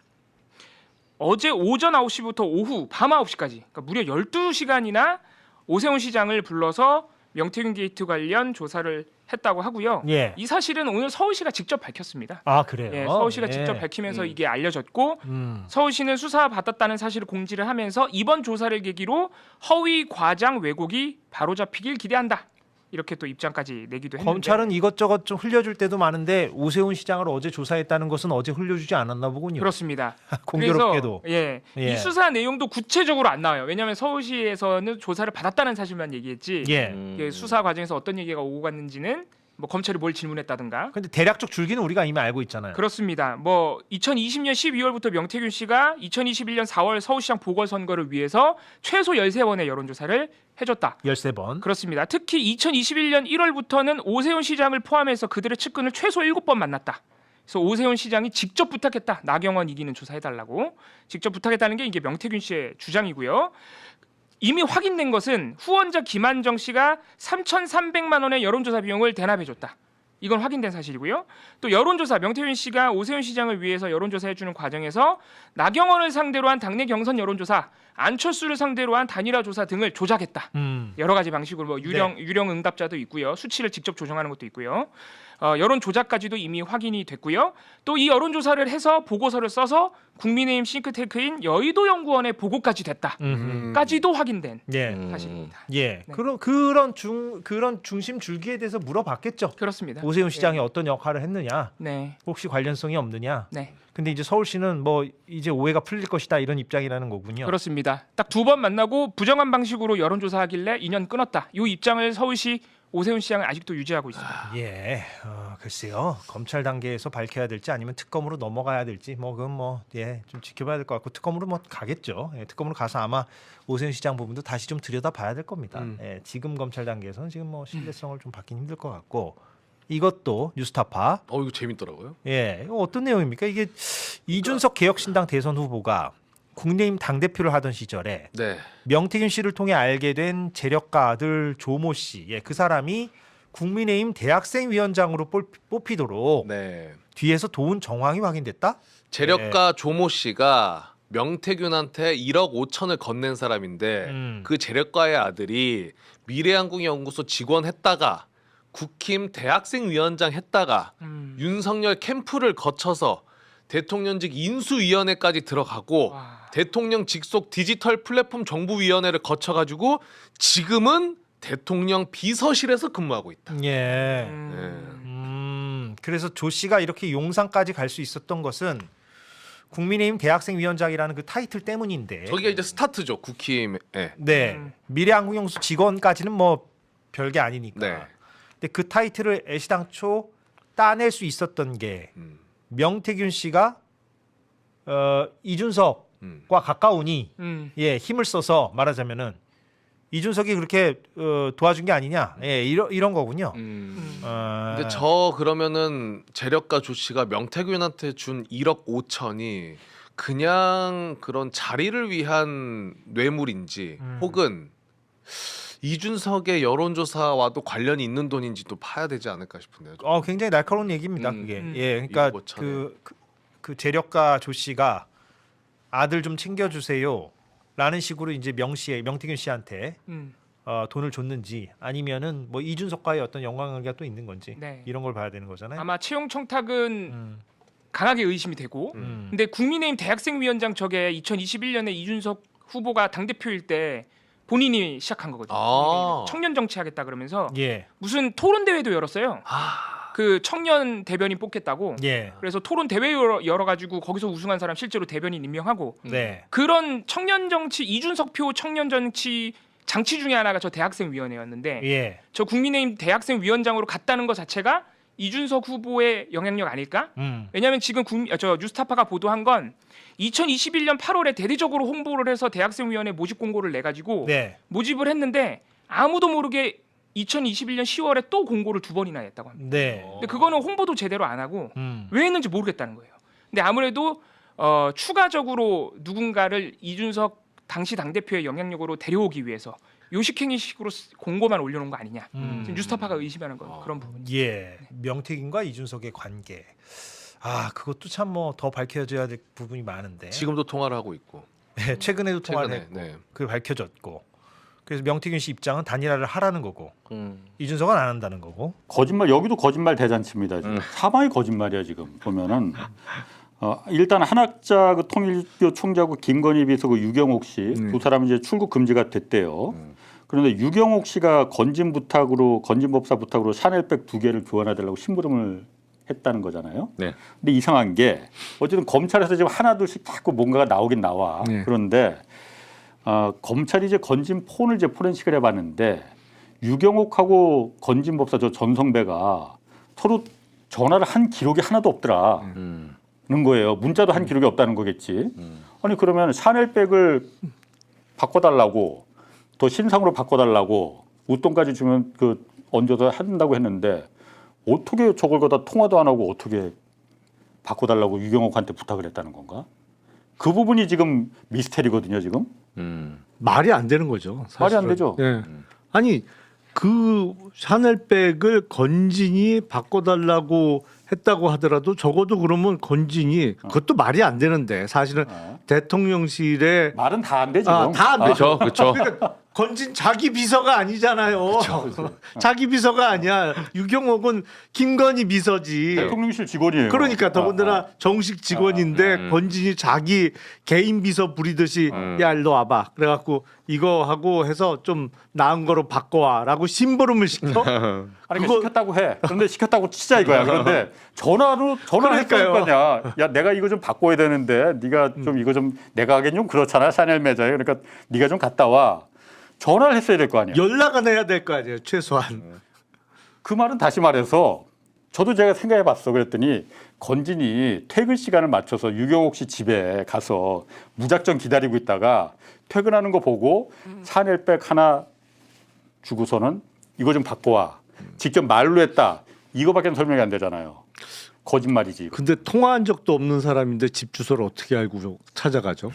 Speaker 15: 어제 오전 9시부터 오후 밤 9시까지 그러니까 무려 12시간이나 오세훈 시장을 불러서 명태균 게이트 관련 조사를 했다고 하고요.
Speaker 13: 예.
Speaker 15: 이 사실은 오늘 서울시가 직접 밝혔습니다.
Speaker 13: 아, 그래요?
Speaker 15: 예, 서울시가
Speaker 13: 예.
Speaker 15: 직접 밝히면서 이게 알려졌고 서울시는 수사 받았다는 사실을 공지를 하면서 이번 조사를 계기로 허위 과장 왜곡이 바로잡히길 기대한다. 이렇게 또 입장까지 내기도 했는데
Speaker 13: 검찰은 이것저것 좀 흘려줄 때도 많은데 오세훈 시장을 어제 조사했다는 것은 어제 흘려주지 않았나 보군요.
Speaker 15: 그렇습니다.
Speaker 13: 공교롭게도.
Speaker 15: 그래서, 예,
Speaker 13: 예.
Speaker 15: 이 수사 내용도 구체적으로 안 나와요. 왜냐하면 서울시에서는 조사를 받았다는 사실만 얘기했지
Speaker 13: 예.
Speaker 15: 이게 수사 과정에서 어떤 얘기가 오고 갔는지는 뭐 검찰이 뭘 질문했다든가
Speaker 13: 근데 대략적 줄기는 우리가 이미 알고 있잖아요.
Speaker 15: 그렇습니다. 뭐 2020년 12월부터 명태균 씨가 2021년 4월 서울시장 보궐선거를 위해서 최소 13번의 여론조사를 해줬다.
Speaker 13: 13번.
Speaker 15: 그렇습니다. 특히 2021년 1월부터는 오세훈 시장을 포함해서 그들의 측근을 최소 7번 만났다. 그래서 오세훈 시장이 직접 부탁했다. 나경원 이기는 조사해달라고. 직접 부탁했다는 게 이게 명태균 씨의 주장이고요. 이미 확인된 것은 후원자 김한정 씨가 3,300만 원의 여론조사 비용을 대납해줬다. 이건 확인된 사실이고요. 또 여론조사 명태균 씨가 오세훈 시장을 위해서 여론조사해주는 과정에서 나경원을 상대로 한 당내 경선 여론조사, 안철수를 상대로 한 단일화 조사 등을 조작했다. 여러 가지 방식으로 뭐 유령 응답자도 있고요. 수치를 직접 조정하는 것도 있고요. 여론 조작까지도 이미 확인이 됐고요. 또 이 여론조사를 해서 보고서를 써서 국민의힘 싱크탱크인 여의도연구원의 보고까지 됐다까지도 확인된 사실입니다.
Speaker 13: 예.
Speaker 15: 네.
Speaker 13: 그런 중심 줄기에 대해서 물어봤겠죠.
Speaker 15: 그렇습니다.
Speaker 13: 오세훈 시장이 어떤 역할을 했느냐,
Speaker 15: 네.
Speaker 13: 혹시 관련성이 없느냐.
Speaker 15: 네.
Speaker 13: 근데 이제 서울시는 뭐 이제 오해가 풀릴 것이다 이런 입장이라는 거군요.
Speaker 15: 그렇습니다. 딱 2번 만나고 부정한 방식으로 여론조사하길래 인연 끊었다. 이 입장을 서울시 오세훈 시장은 아직도 유지하고 있습니다.
Speaker 13: 예, 글쎄요. 검찰 단계에서 밝혀야 될지 아니면 특검으로 넘어가야 될지 뭐 그건 좀 지켜봐야 될 것 같고 특검으로 가겠죠. 예, 특검으로 가서 아마 오세훈 시장 부분도 다시 좀 들여다봐야 될 겁니다. 예, 지금 검찰 단계에서는 지금 신뢰성을 좀 받긴 힘들 것 같고 이것도 뉴스타파.
Speaker 5: 이거 재밌더라고요.
Speaker 13: 예, 이거 어떤 내용입니까? 이게 이준석 개혁신당 대선 후보가 국민의힘 당대표를 하던 시절에 명태균 씨를 통해 알게 된 재력가 아들 조모 씨, 그 사람이 국민의힘 대학생위원장으로 뽑히도록 뒤에서 도운 정황이 확인됐다?
Speaker 5: 재력가 조모 씨가 명태균한테 1억 5천을 건넨 사람인데 그 재력가의 아들이 미래한국연구소 직원 했다가 국힘 대학생위원장 했다가 윤석열 캠프를 거쳐서 대통령직 인수위원회까지 들어가고 대통령 직속 디지털 플랫폼 정부위원회를 거쳐가지고 지금은 대통령 비서실에서 근무하고 있다.
Speaker 13: 예. 그래서 조 씨가 이렇게 용산까지 갈 수 있었던 것은 국민의힘 대학생위원장이라는 그 타이틀 때문인데.
Speaker 5: 저기가 이제 스타트죠. 국힘에.
Speaker 13: 네. 미래한국연구소 직원까지는 뭐 별게 아니니까. 근데 그 타이틀을 애시당초 따낼 수 있었던 게 명태균 씨가 이준석과 가까우니 힘을 써서 말하자면은 이준석이 그렇게 도와준 게 아니냐. 예, 이런 거군요.
Speaker 14: 근데 저 그러면은 재력가 조씨가 명태균한테 준 1억 5천이 그냥 그런 자리를 위한 뇌물인지 혹은 이준석의 여론조사와도 관련이 있는 돈인지도 파야 되지 않을까 싶은데요.
Speaker 13: 굉장히 날카로운 얘기입니다. 그게. 예, 그러니까 그 재력가 조 씨가 아들 좀 챙겨주세요. 라는 식으로 이제 명태균 씨한테 돈을 줬는지 아니면은 뭐 이준석과의 어떤 연관관계가 또 있는 건지
Speaker 15: 네.
Speaker 13: 이런 걸 봐야 되는 거잖아요.
Speaker 15: 아마 채용 청탁은 강하게 의심이 되고, 근데 국민의힘 대학생위원장 저게 2021년에 이준석 후보가 당 대표일 때 본인이 시작한 거거든요. 청년 정치하겠다 그러면서
Speaker 13: 예.
Speaker 15: 무슨 토론 대회도 열었어요. 그 청년 대변인 뽑겠다고.
Speaker 13: 예.
Speaker 15: 그래서 토론 대회 열어가지고 거기서 우승한 사람 실제로 대변인 임명하고.
Speaker 13: 네.
Speaker 15: 그런 청년 정치 이준석표 청년 정치 장치 중에 하나가 저 대학생위원회였는데,
Speaker 13: 예.
Speaker 15: 저 국민의힘 대학생위원장으로 갔다는 것 자체가 이준석 후보의 영향력 아닐까? 왜냐하면 지금 저 뉴스타파가 보도한 건 2021년 8월에 대대적으로 홍보를 해서 대학생위원회 모집 공고를 내 가지고
Speaker 13: 네.
Speaker 15: 모집을 했는데 아무도 모르게 2021년 10월에 또 공고를 2번이나 했다고 합니다.
Speaker 13: 네.
Speaker 15: 근데 그거는 홍보도 제대로 안 하고 왜 했는지 모르겠다는 거예요. 근데 아무래도 추가적으로 누군가를 이준석 당시 당대표의 영향력으로 데려오기 위해서 요식행위식으로 공고만 올려놓은 거 아니냐. 지금 뉴스타파가 의심하는 건 그런 부분.
Speaker 13: 예. 명태균과 이준석의 관계. 그것도 참 뭐 더 밝혀져야 될 부분이 많은데.
Speaker 14: 지금도 통화를 하고 있고.
Speaker 13: 네, 최근에도 통화를
Speaker 14: 최근에,
Speaker 13: 했고.
Speaker 14: 네.
Speaker 13: 그게 밝혀졌고. 그래서 명태균 씨 입장은 단일화를 하라는 거고. 이준석은 안 한다는 거고.
Speaker 4: 거짓말, 여기도 거짓말 대잔치입니다. 지금. 사방이 거짓말이야 지금 보면은. 일단 한학자 그 통일교 총재하고 김건희 비서 그 유경옥 씨 두 사람이 이제 출국 금지가 됐대요. 그런데 유경옥 씨가 건진법사 부탁으로 샤넬백 2개를 교환해달라고 심부름을 했다는 거잖아요.
Speaker 2: 네.
Speaker 4: 근데 이상한 게 어쨌든 검찰에서 지금 하나둘씩 자꾸 뭔가가 나오긴 나와. 그런데 검찰이 이제 건진 폰을 이제 포렌식을 해봤는데 유경옥하고 건진법사 저 전성배가 서로 전화를 한 기록이 하나도 없더라. 는 거예요. 문자도 한 기록이 없다는 거겠지. 아니 그러면 샤넬백을 바꿔달라고 더 신상으로 바꿔달라고 웃돈까지 주면 그 얹어서 한다고 했는데 어떻게 저걸 갖다 통화도 안 하고 어떻게 바꿔달라고 유경옥한테 부탁을 했다는 건가? 그 부분이 지금 미스테리거든요. 지금.
Speaker 17: 말이 안 되는 거죠. 사실은.
Speaker 4: 말이 안 되죠.
Speaker 17: 네. 아니 그 샤넬백을 건진이 바꿔달라고 했다고 하더라도 적어도 그러면 건진이 그것도 말이 안 되는데 사실은 대통령실에
Speaker 4: 말은 다 안 되지.
Speaker 17: 다 안 되죠.
Speaker 2: 그렇죠.
Speaker 17: 그러니까 건진 자기 비서가 아니잖아요. 자기 비서가 아니야. 유경옥은 김건희 비서지.
Speaker 4: 대통령실 직원이에요.
Speaker 17: 그러니까 더군다나 정식 직원인데 건진이 자기 개인 비서 부리듯이 야 일로 와봐. 그래갖고 이거 하고 해서 좀 나은 거로 바꿔와라고 심부름을 시켜.
Speaker 4: 아니 그거 시켰다고 해. 그런데 시켰다고 치자 이거야. 그런데 전화를 했을 거냐. 야 내가 이거 좀 바꿔야 되는데 네가 좀 이거 좀 내가 하기엔 좀 그렇잖아. 샤넬 매장에. 그러니까 네가 좀 갔다 와. 전화를 했어야 될 거 아니야.
Speaker 17: 연락은 해야 될 거 아니에요. 최소한.
Speaker 4: 그 말은 다시 말해서 저도 제가 생각해봤어. 그랬더니 건진이 퇴근 시간을 맞춰서 유경옥 씨 집에 가서 무작정 기다리고 있다가 퇴근하는 거 보고 샤넬백 하나 주고서는 이거 좀 바꿔와. 직접 말로 했다. 이거밖에 설명이 안 되잖아요. 거짓말이지. 이거.
Speaker 17: 근데 통화한 적도 없는 사람인데 집 주소를 어떻게 알고 찾아가죠?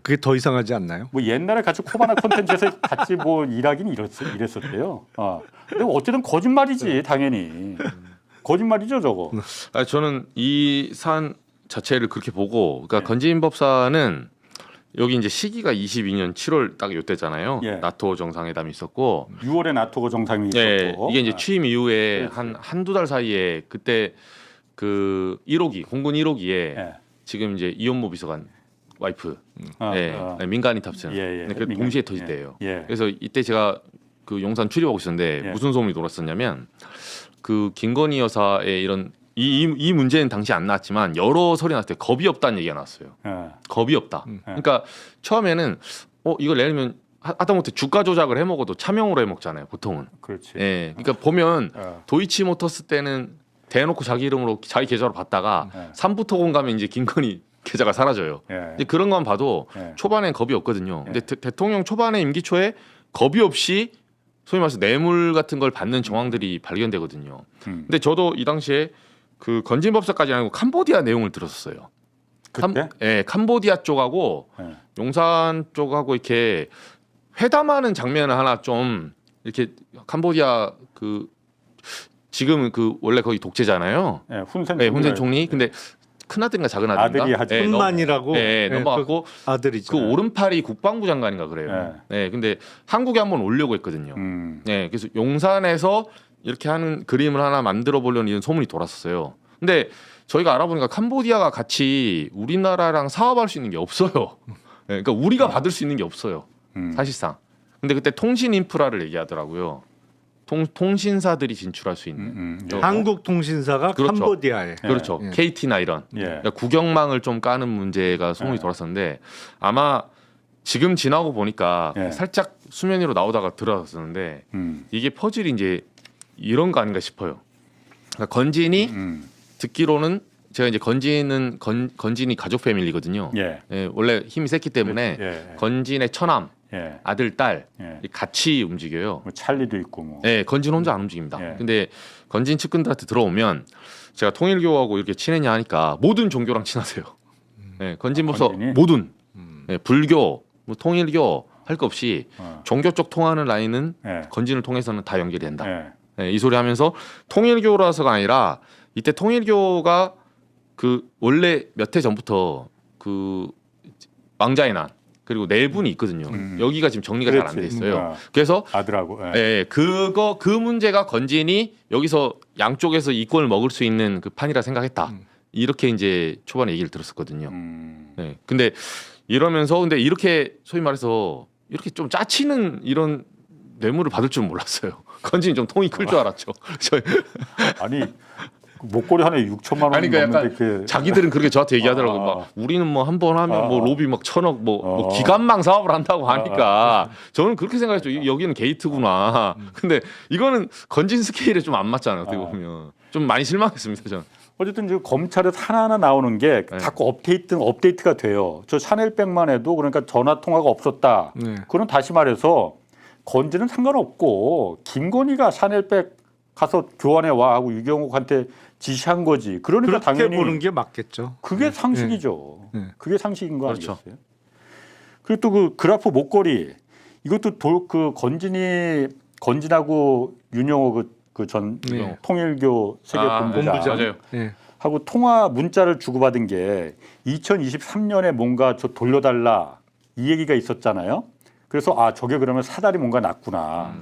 Speaker 17: 그게 더 이상하지 않나요?
Speaker 4: 뭐 옛날에 같이 코바나 콘텐츠에서 같이 뭐 일하긴 이랬었대요. 근데 어쨌든 거짓말이지 당연히. 거짓말이죠 저거.
Speaker 2: 저는 이 사안 자체를 그렇게 보고, 그러니까 건진 법사는 여기 이제 시기가 22년 7월 딱 요때잖아요. 나토 정상회담이 있었고
Speaker 4: 6월에 나토 정상이 있었고
Speaker 2: 이게 이제 취임 이후에 한두 달 사이에 그때 그 1호기 공군 1호기에 지금 이제 이현모 비서관 와이프 민간인 탑승 동시에 터질 때예요. 그래서 이때 제가 그 용산 출입하고 있었는데 무슨 소문이 돌았었냐면 그 김건희 여사의 이런 이 문제는 당시 안 나왔지만 여러 설이 나왔을 때 겁이 없다는 얘기가 나왔어요. 겁이 없다. 그러니까 처음에는 이걸 예를 들면 하다못해 주가 조작을 해 먹어도 차명으로 해 먹잖아요. 보통은.
Speaker 4: 그렇지.
Speaker 2: 그러니까 보면 도이치모터스 때는 대놓고 자기 이름으로 자기 계좌로 받다가 삼부토건 가면 이제 김건희 계좌가 사라져요. 이제 그런 건 봐도 초반엔 겁이 없거든요. 근데 대통령 초반에 임기 초에
Speaker 18: 겁이 없이 소위 말해서 뇌물 같은 걸 받는 정황들이 발견되거든요. 근데 저도 이 당시에 그 건진법사까지 아니고 캄보디아 내용을 들었었어요.
Speaker 4: 그때?
Speaker 18: 캄보디아 쪽하고 용산 쪽하고 이렇게 회담하는 장면을 하나 좀 이렇게 캄보디아 그 지금 그 원래 거기 독재잖아요. 훈센 총리. 근데 큰 아들인가 작은 아들인가?
Speaker 17: 아들이 하죠. 훈만이라고.
Speaker 18: 넘어갔고
Speaker 17: 아들이죠.
Speaker 18: 그 오른팔이 국방부 장관인가 그래요. 근데 한국에 한번 오려고 했거든요. 그래서 용산에서 이렇게 하는 그림을 하나 만들어 보려는 이런 소문이 돌았었어요. 근데 저희가 알아보니까 캄보디아가 같이 우리나라랑 사업할 수 있는 게 없어요. 그러니까 우리가 받을 수 있는 게 없어요. 사실상. 근데 그때 통신 인프라를 얘기하더라고요. 통신사들이 진출할 수 있는
Speaker 17: 한국 통신사가
Speaker 18: 그렇죠.
Speaker 17: 캄보디아에
Speaker 18: 그렇죠. KT나 이런 그러니까 국영망을 좀 까는 문제가 소문이 돌았었는데 아마 지금 지나고 보니까 살짝 수면 위로 나오다가 들어왔었는데 이게 퍼즐이 이제 이런 거 아닌가 싶어요. 그러니까 건진이 듣기로는 제가 이제 건진이 가족 패밀리거든요. 원래 힘이 셌기 때문에 건진의 처남 아들 딸 같이 움직여요.
Speaker 4: 뭐 찰리도 있고 뭐.
Speaker 18: 건진 혼자 안 움직입니다. 근데 건진 측근들한테 들어오면 제가 통일교하고 이렇게 친했냐 하니까 모든 종교랑 친하세요. 건진 법사 모든 불교, 뭐 통일교 할 거 없이 종교 쪽 통하는 라인은 건진을 통해서는 다 연결이 된다. 이 소리 하면서 통일교라서가 아니라 이때 통일교가 그 원래 몇 해 전부터 그 왕자의 난 그리고 네 분이 있거든요. 여기가 지금 정리가 잘 안 돼 있어요. 그래서
Speaker 4: 아들하고
Speaker 18: 그 문제가 건진이 여기서 양쪽에서 이권을 먹을 수 있는 그 판이라 생각했다. 이렇게 이제 초반에 얘기를 들었었거든요. 근데 이러면서 근데 이렇게 소위 말해서 이렇게 좀 짜치는 이런 뇌물을 받을 줄 몰랐어요. 건진이 좀 통이 클 줄 알았죠.
Speaker 4: 아니 목걸이 하나에 6천만 원.
Speaker 18: 아니 그러니까 약간
Speaker 4: 이렇게...
Speaker 18: 자기들은 그렇게 저한테 얘기하더라고요. 막 우리는 뭐 한 번 하면 뭐 로비 막 1,000억 뭐 기관망 사업을 한다고 하니까 저는 그렇게 생각했죠. 여기는 게이트구나. 근데 이거는 건진 스케일에 좀 안 맞잖아요. 어떻게 보면 좀 많이 실망했습니다. 저는.
Speaker 4: 어쨌든 지금 검찰에서 하나하나 나오는 게 자꾸 업데이트가 돼요. 저 샤넬백만 해도 그러니까 전화 통화가 없었다. 그건 다시 말해서 건진은 상관없고 김건희가 샤넬백 가서 교환해 와 하고 유경옥한테 지시한 거지. 그러니까
Speaker 17: 그렇게
Speaker 4: 당연히
Speaker 17: 보는 게 맞겠죠.
Speaker 4: 그게 상식이죠. 그게 상식인 거 아니겠어요? 그리고 또 그 그래프 목걸이 이것도 그 건진하고 윤영호 그 전 통일교 세계 본부장 하고 통화 문자를 주고받은 게 2023년에 뭔가 저 돌려달라 이 얘기가 있었잖아요. 그래서 저게 그러면 사달이 뭔가 났구나.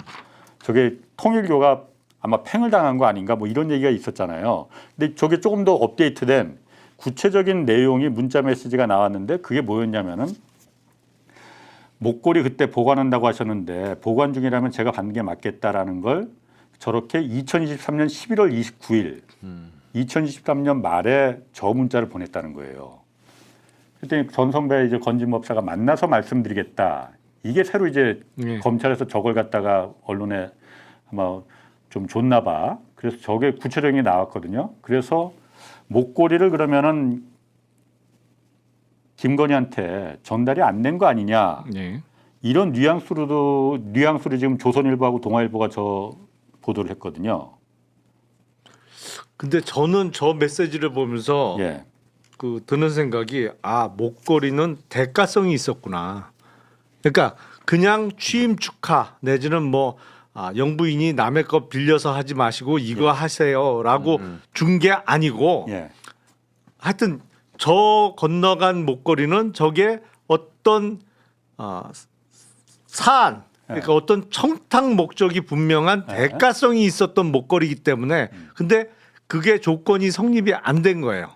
Speaker 4: 저게 통일교가 아마 팽을 당한 거 아닌가 뭐 이런 얘기가 있었잖아요. 근데 저게 조금 더 업데이트된 구체적인 내용이 문자 메시지가 나왔는데 그게 뭐였냐면은 목걸이 그때 보관한다고 하셨는데 보관 중이라면 제가 받는 게 맞겠다라는 걸 저렇게 2023년 11월 29일 2023년 말에 저 문자를 보냈다는 거예요. 그때 전성배 이제 건진법사가 만나서 말씀드리겠다. 이게 새로 이제 검찰에서 저걸 갖다가 언론에 아마 좀 줬나 봐. 그래서 저게 구체적인 게 나왔거든요. 그래서 목걸이를 그러면은 김건희한테 전달이 안 된 거 아니냐. 이런 뉘앙스로 지금 조선일보하고 동아일보가 저 보도를 했거든요.
Speaker 17: 근데 저는 저 메시지를 보면서 그 드는 생각이 목걸이는 대가성이 있었구나. 그러니까 그냥 취임 축하 내지는 뭐 영부인이 남의 거 빌려서 하지 마시고 이거 하세요라고 준 게 아니고 하여튼 저 건너간 목걸이는 저게 어떤 사안 그러니까 어떤 청탁 목적이 분명한 대가성이 있었던 목걸이기 때문에 근데 그게 조건이 성립이 안 된 거예요.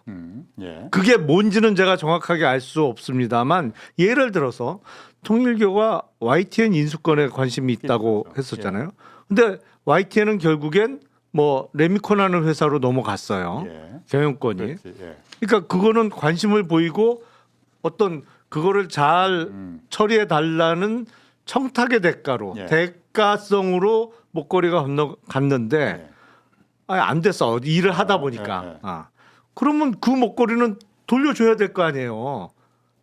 Speaker 17: 그게 뭔지는 제가 정확하게 알 수 없습니다만 예를 들어서 통일교가 YTN 인수권에 관심이 있다고 했었잖아요. 근데 YTN은 결국엔 뭐 레미콘하는 회사로 넘어갔어요. 경영권이. 그러니까 그거는 관심을 보이고 어떤 그거를 잘 처리해 달라는 청탁의 대가로 대가성으로 목걸이가 건너갔는데 안 됐어. 일을 하다 보니까. 그러면 그 목걸이는 돌려줘야 될 거 아니에요.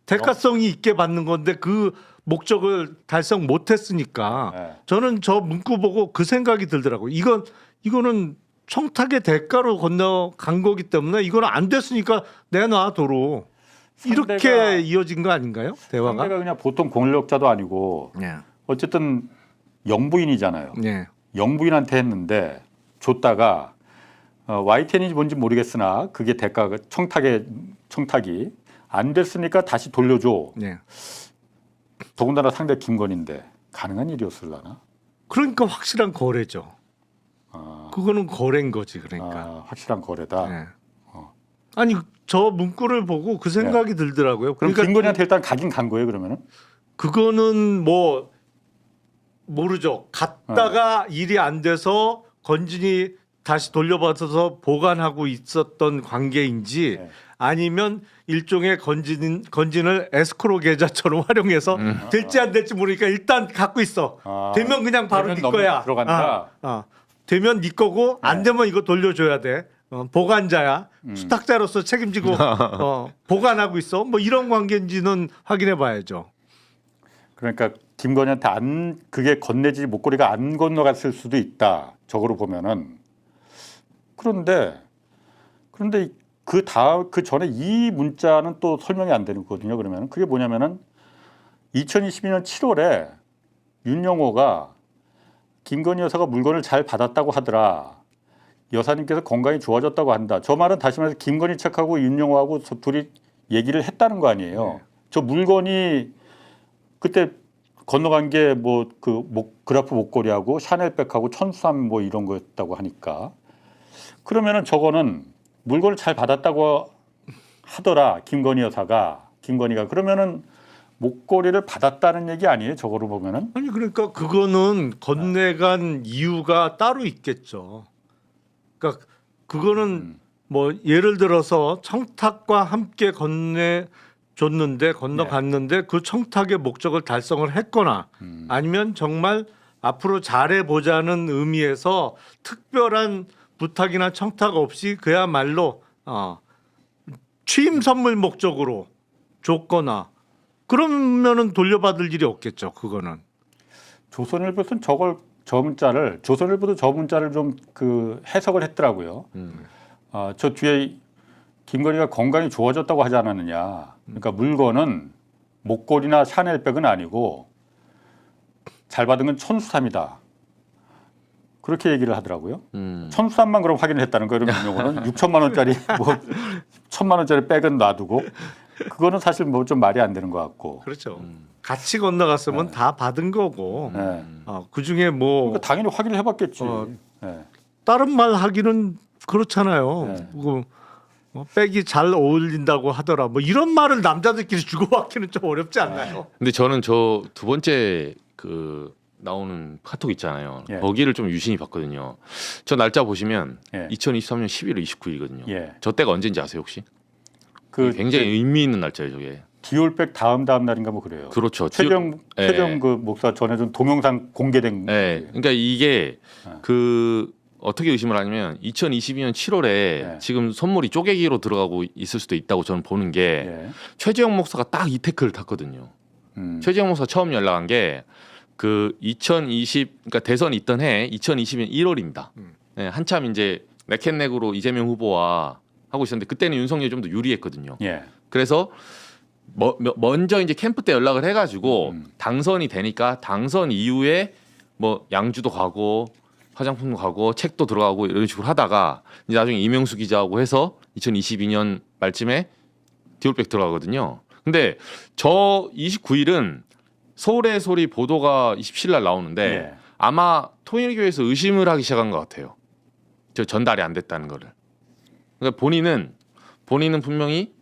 Speaker 17: 대가성이 있게 받는 건데 그 목적을 달성 못했으니까
Speaker 4: 네.
Speaker 17: 저는 저 문구 보고 그 생각이 들더라고요. 이거는 청탁의 대가로 건너간 거기 때문에 이거는 안 됐으니까 내놔 도로 이렇게
Speaker 4: 상대가-
Speaker 17: 이어진 거 아닌가요? 대화가?
Speaker 4: 상대가 그냥 보통 권력자도 아니고
Speaker 17: 네.
Speaker 4: 어쨌든 영부인이잖아요.
Speaker 17: 네.
Speaker 4: 영부인한테 했는데 줬다가 YTN인지 뭔지 모르겠으나 그게 대가가 청탁이 안 됐으니까 다시 돌려줘.
Speaker 17: 네.
Speaker 4: 더군다나 상대 김건희인데 가능한 일이었을라나?
Speaker 17: 그러니까 확실한 거래죠. 그거는 거래인 거지 그러니까.
Speaker 4: 확실한 거래다.
Speaker 17: 네. 아니 저 문구를 보고 그 생각이 들더라고요.
Speaker 4: 그럼
Speaker 17: 그러니까
Speaker 4: 김건희한테 일단 가긴 간 거예요 그러면은?
Speaker 17: 그거는 뭐 모르죠. 갔다가 일이 안 돼서 건진이 다시 돌려받아서 보관하고 있었던 관계인지 아니면 일종의 건진을 에스크로 계좌처럼 활용해서 될지 안 될지 모르니까 일단 갖고 있어. 되면 그냥 바로 네
Speaker 4: 되면
Speaker 17: 거야.
Speaker 4: 들어간다.
Speaker 17: 되면 네 거고 안 되면 이거 돌려줘야 돼. 보관자야. 수탁자로서 책임지고 보관하고 있어. 뭐 이런 관계인지는 확인해 봐야죠.
Speaker 4: 그러니까 김건희한테 그게 건네지 목걸이가 안 건너갔을 수도 있다. 적으로 보면은. 그런데 그 전에 이 문자는 또 설명이 안 되는 거거든요. 그러면 그게 뭐냐면은 2022년 7월에 윤영호가 김건희 여사가 물건을 잘 받았다고 하더라. 여사님께서 건강이 좋아졌다고 한다. 저 말은 다시 말해서 김건희 측하고 윤영호하고 둘이 얘기를 했다는 거 아니에요. 저 물건이 그때 건너간 게 뭐 그라프 목걸이하고 샤넬백하고 천수함 뭐 이런 거였다고 하니까 그러면은 저거는 물건을 잘 받았다고 하더라. 김건희가 그러면은 목걸이를 받았다는 얘기 아니에요? 저거로 보면은?
Speaker 17: 아니 그러니까 그거는 건네간 이유가 따로 있겠죠. 그러니까 그거는 뭐 예를 들어서 청탁과 함께 건너갔는데 그 청탁의 목적을 달성을 했거나 아니면 정말 앞으로 잘해보자는 의미에서 특별한 부탁이나 청탁 없이 그야말로 취임 선물 목적으로 줬거나 그러면은 돌려받을 일이 없겠죠. 그거는.
Speaker 4: 조선일보는 조선일보도 저 문자를 좀 해석을 했더라고요. 저 뒤에 김건희가 건강이 좋아졌다고 하지 않았느냐. 그러니까 물건은 목걸이나 샤넬백은 아니고 잘 받은 건 천수삼이다. 그렇게 얘기를 하더라고요. 천수삼만 그럼 확인을 했다는 거예요. 그러면 6천만 원짜리 뭐 1,000만 원짜리 백은 놔두고 그거는 사실 뭐 좀 말이 안 되는 것 같고.
Speaker 17: 그렇죠. 같이 건너갔으면 다 받은 거고. 그 중에 뭐
Speaker 4: 그러니까 당연히 확인을 해봤겠지.
Speaker 17: 다른 말 하기는 그렇잖아요. 백이 잘 어울린다고 하더라. 뭐 이런 말을 남자들끼리 주고받기는 좀 어렵지 않나요?
Speaker 18: 근데 저는 저 두 번째 나오는 카톡 있잖아요. 거기를 좀 유심히 봤거든요. 저 날짜 보시면 2023년 11월 29일이거든요. 저 때가 언제인지 아세요 혹시? 굉장히 의미 있는 날짜예요, 저게.
Speaker 4: 디올백 다음 날인가 뭐 그래요.
Speaker 18: 그렇죠.
Speaker 4: 최정 그 목사 전해준 동영상 공개된.
Speaker 18: 그러니까 이게 어떻게 의심을 하냐면 2022년 7월에 지금 선물이 쪼개기로 들어가고 있을 수도 있다고 저는 보는 게 최재형 목사가 딱 이 태클을 탔거든요. 최재형 목사 처음 연락한 게 2020 그러니까 대선이 있던 해 2020년 1월입니다. 한참 이제 네켓넥으로 이재명 후보와 하고 있었는데 그때는 윤석열이 좀 더 유리했거든요. 그래서 먼저 이제 캠프 때 연락을 해가지고 당선이 되니까 당선 이후에 뭐 양주도 가고 화장품도 가고 책도 들어가고 이런 식으로 하다가 이제 나중에 이명수 기자하고 해서 2022년 말쯤에 디올백 들어가거든요. 근데 저 29일은 서울의 소리 보도가 27일 날 나오는데 아마 통일교에서 의심을 하기 시작한 것 같아요. 저 전달이 안 됐다는 거를. 그러니까 본인은 분명히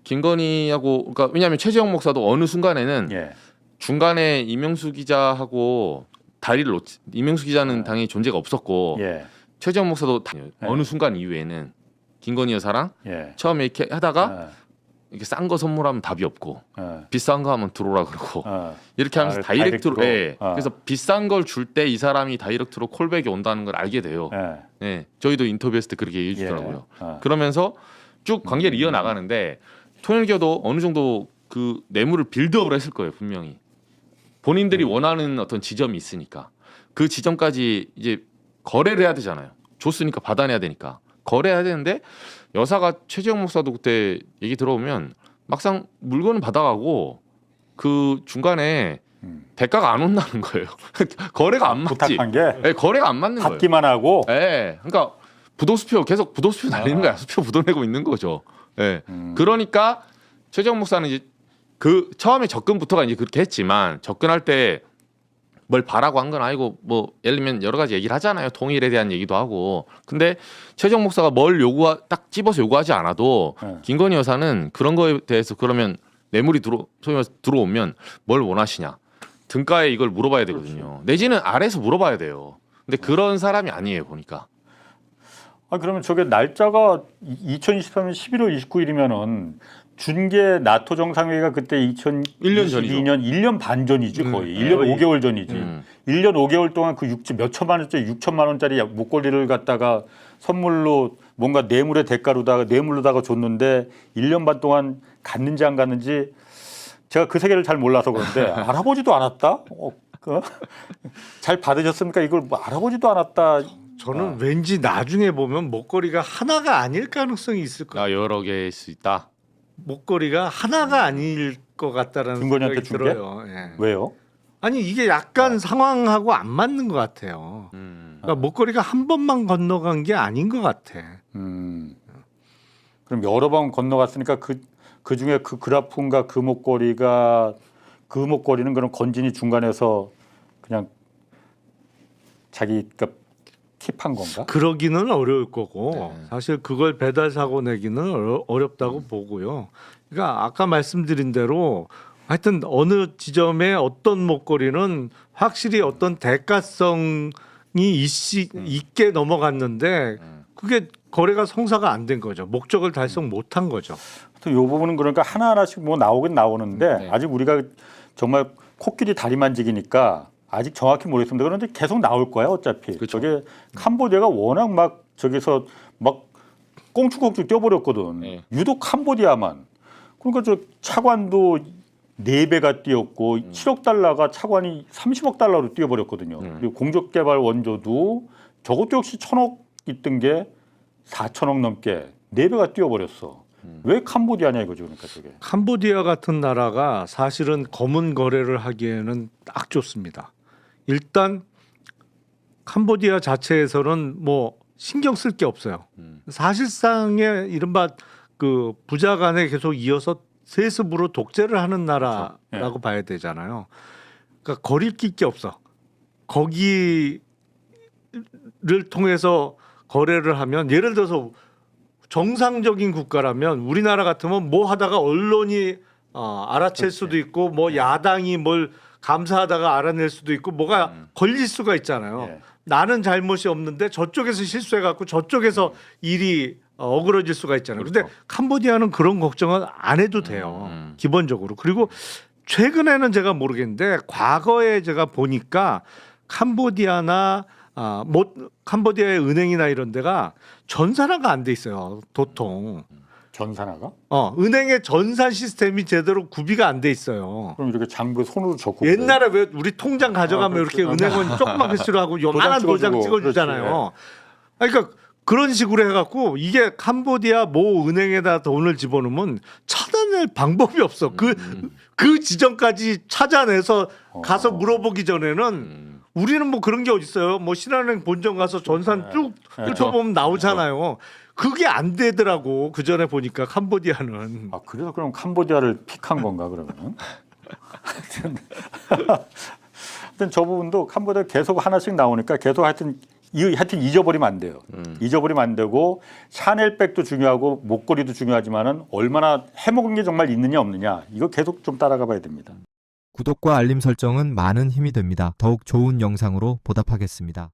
Speaker 18: 김건희하고 그러니까 왜냐하면 최재형 목사도 어느 순간에는 중간에 이명수 기자하고 다리를 이명수 기자는 당연히 존재가 없었고 최재형 목사도 어느 순간 이후에는 김건희 여사랑 처음에 이렇게 하다가 이렇게 싼 거 선물하면 답이 없고 비싼 거 하면 들어오라 그러고 이렇게 하면서 다이렉트로 그래서 비싼 걸 줄 때 이 사람이 다이렉트로 콜백이 온다는 걸 알게 돼요. 저희도 인터뷰했을 때 그렇게 얘기해 주더라고요. 그러면서 쭉 관계를 이어나가는데 통일교도 어느 정도 그 뇌물을 빌드업을 했을 거예요 분명히. 본인들이 원하는 어떤 지점이 있으니까 그 지점까지 이제 거래를 해야 되잖아요. 줬으니까 받아내야 되니까 거래해야 되는데 여사가 최재형 목사도 그때 얘기 들어보면 막상 물건은 받아가고 그 중간에 대가가 안 온다는 거예요. 거래가 안 맞지.
Speaker 4: 부탁한 게
Speaker 18: 네, 거래가 안 맞는 거예요.
Speaker 4: 받기만 하고.
Speaker 18: 네, 그러니까 부도수표 계속 부도수표 날리는 거야. 수표 부도내고 있는 거죠. 네. 그러니까 최재형 목사는 이제 그 처음에 접근부터가 이제 그렇게 했지만 접근할 때 뭘 바라고 한 건 아니고 뭐 예를 들면 여러 가지 얘기를 하잖아요. 통일에 대한 얘기도 하고. 근데 최재형 목사가 뭘 딱 집어서 요구하지 않아도 김건희 여사는 그런 거에 대해서 그러면 뇌물이 소위 말해서 들어오면 뭘 원하시냐. 등가에 이걸 물어봐야 되거든요. 내지는 아래에서 물어봐야 돼요. 근데 그런 사람이 아니에요, 보니까.
Speaker 4: 아, 그러면 저게 날짜가 2023년 11월 29일이면은 준게 나토 정상회의가 그때 2022년 1년 반 전이지 거의. 1년 5개월 전이지. 1년 5개월 동안 그 몇천만 원짜리 6천만 원짜리 목걸이를 갖다가 선물로 뭔가 뇌물의 대가로다가 뇌물로다가 줬는데 1년 반 동안 갔는지 안 갔는지 제가 그 세계를 잘 몰라서 그런데 알아보지도 않았다. 잘 받으셨습니까? 이걸 뭐 알아보지도 않았다.
Speaker 17: 저는 왠지 나중에 보면 목걸이가 하나가 아닐 가능성이 있을 거예요.
Speaker 18: 아, 여러 개일 수 있다.
Speaker 17: 목걸이가 하나가 아닐 것 같다라는
Speaker 4: 김건희한테
Speaker 17: 생각이
Speaker 4: 준 게?
Speaker 17: 들어요. 예.
Speaker 4: 왜요?
Speaker 17: 아니 이게 약간 상황하고 안 맞는 것 같아요. 그러니까 목걸이가 한 번만 건너간 게 아닌 것 같아.
Speaker 4: 그럼 여러 번 건너갔으니까 그 중에 그 그라푼과 그 목걸이는 그럼 건진이 중간에서 그냥 자기가 킵한 건가?
Speaker 17: 그러기는 어려울 거고 사실 그걸 배달 사고 내기는 어렵다고 보고요. 그러니까 아까 말씀드린 대로 하여튼 어느 지점에 어떤 목걸이는 확실히 어떤 대가성이 있게 넘어갔는데 그게 거래가 성사가 안 된 거죠. 목적을 달성 못한 거죠.
Speaker 4: 이 부분은 그러니까 하나하나씩 뭐 나오긴 나오는데 아직 우리가 정말 코끼리 다리 만지기니까 아직 정확히 모르겠습니다. 그런데 계속 나올 거야 어차피. 저게 캄보디아가 워낙 막 저기서 막 꽁충꽁충 뛰어버렸거든. 유독 캄보디아만. 그러니까 저 차관도 4배가 뛰었고 7억 달러가 차관이 30억 달러로 뛰어버렸거든요. 그리고 공적개발 원조도 저것도 역시 1,000억 있던 게 4천억 넘게 4배가 뛰어버렸어. 왜 캄보디아냐 이거죠. 그러니까 저게.
Speaker 17: 캄보디아 같은 나라가 사실은 검은 거래를 하기에는 딱 좋습니다. 일단 캄보디아 자체에서는 뭐 신경 쓸 게 없어요. 사실상의 이른바 그 부자 간에 계속 이어서 세습으로 독재를 하는 나라라고 봐야 되잖아요. 그러니까 거리낄 게 없어. 거기를 통해서 거래를 하면 예를 들어서 정상적인 국가라면 우리나라 같으면 뭐 하다가 언론이 알아챌 수도 있고 뭐 야당이 뭘 감사하다가 알아낼 수도 있고 뭐가 걸릴 수가 있잖아요. 나는 잘못이 없는데 저쪽에서 실수해갖고 저쪽에서 일이 어그러질 수가 있잖아요. 그런데 캄보디아는 그런 걱정은 안 해도 돼요. 기본적으로. 그리고 최근에는 제가 모르겠는데 과거에 제가 보니까 캄보디아나 캄보디아의 은행이나 이런 데가 전산화가 안 돼 있어요. 도통.
Speaker 4: 전산화가?
Speaker 17: 은행의 전산 시스템이 제대로 구비가 안 돼 있어요.
Speaker 4: 그럼 이렇게 장부에 손으로 적고.
Speaker 17: 옛날에 왜 우리 통장 가져가면 이렇게 은행은 조그만 글씨로 하고 요만한 도장 찍어주잖아요. 그러니까 그런 식으로 해갖고 이게 캄보디아 모 은행에다 돈을 집어넣으면 찾아낼 방법이 없어. 그 지점까지 찾아내서 가서 물어보기 전에는 우리는 뭐 그런 게 어딨어요. 뭐 신한은행 본점 가서 전산 쭉 훑어보면 나오잖아요. 그게 안 되더라고. 그 전에 보니까 캄보디아는.
Speaker 4: 그래서 그럼 캄보디아를 픽한 건가 그러면? 하여튼 저 부분도 캄보디아 계속 하나씩 나오니까 계속 하여튼 잊어버리면 안 돼요. 잊어버리면 안 되고 샤넬백도 중요하고 목걸이도 중요하지만은 얼마나 해먹은 게 정말 있느냐 없느냐 이거 계속 좀 따라가 봐야 됩니다.
Speaker 19: 구독과 알림 설정은 많은 힘이 됩니다. 더욱 좋은 영상으로 보답하겠습니다.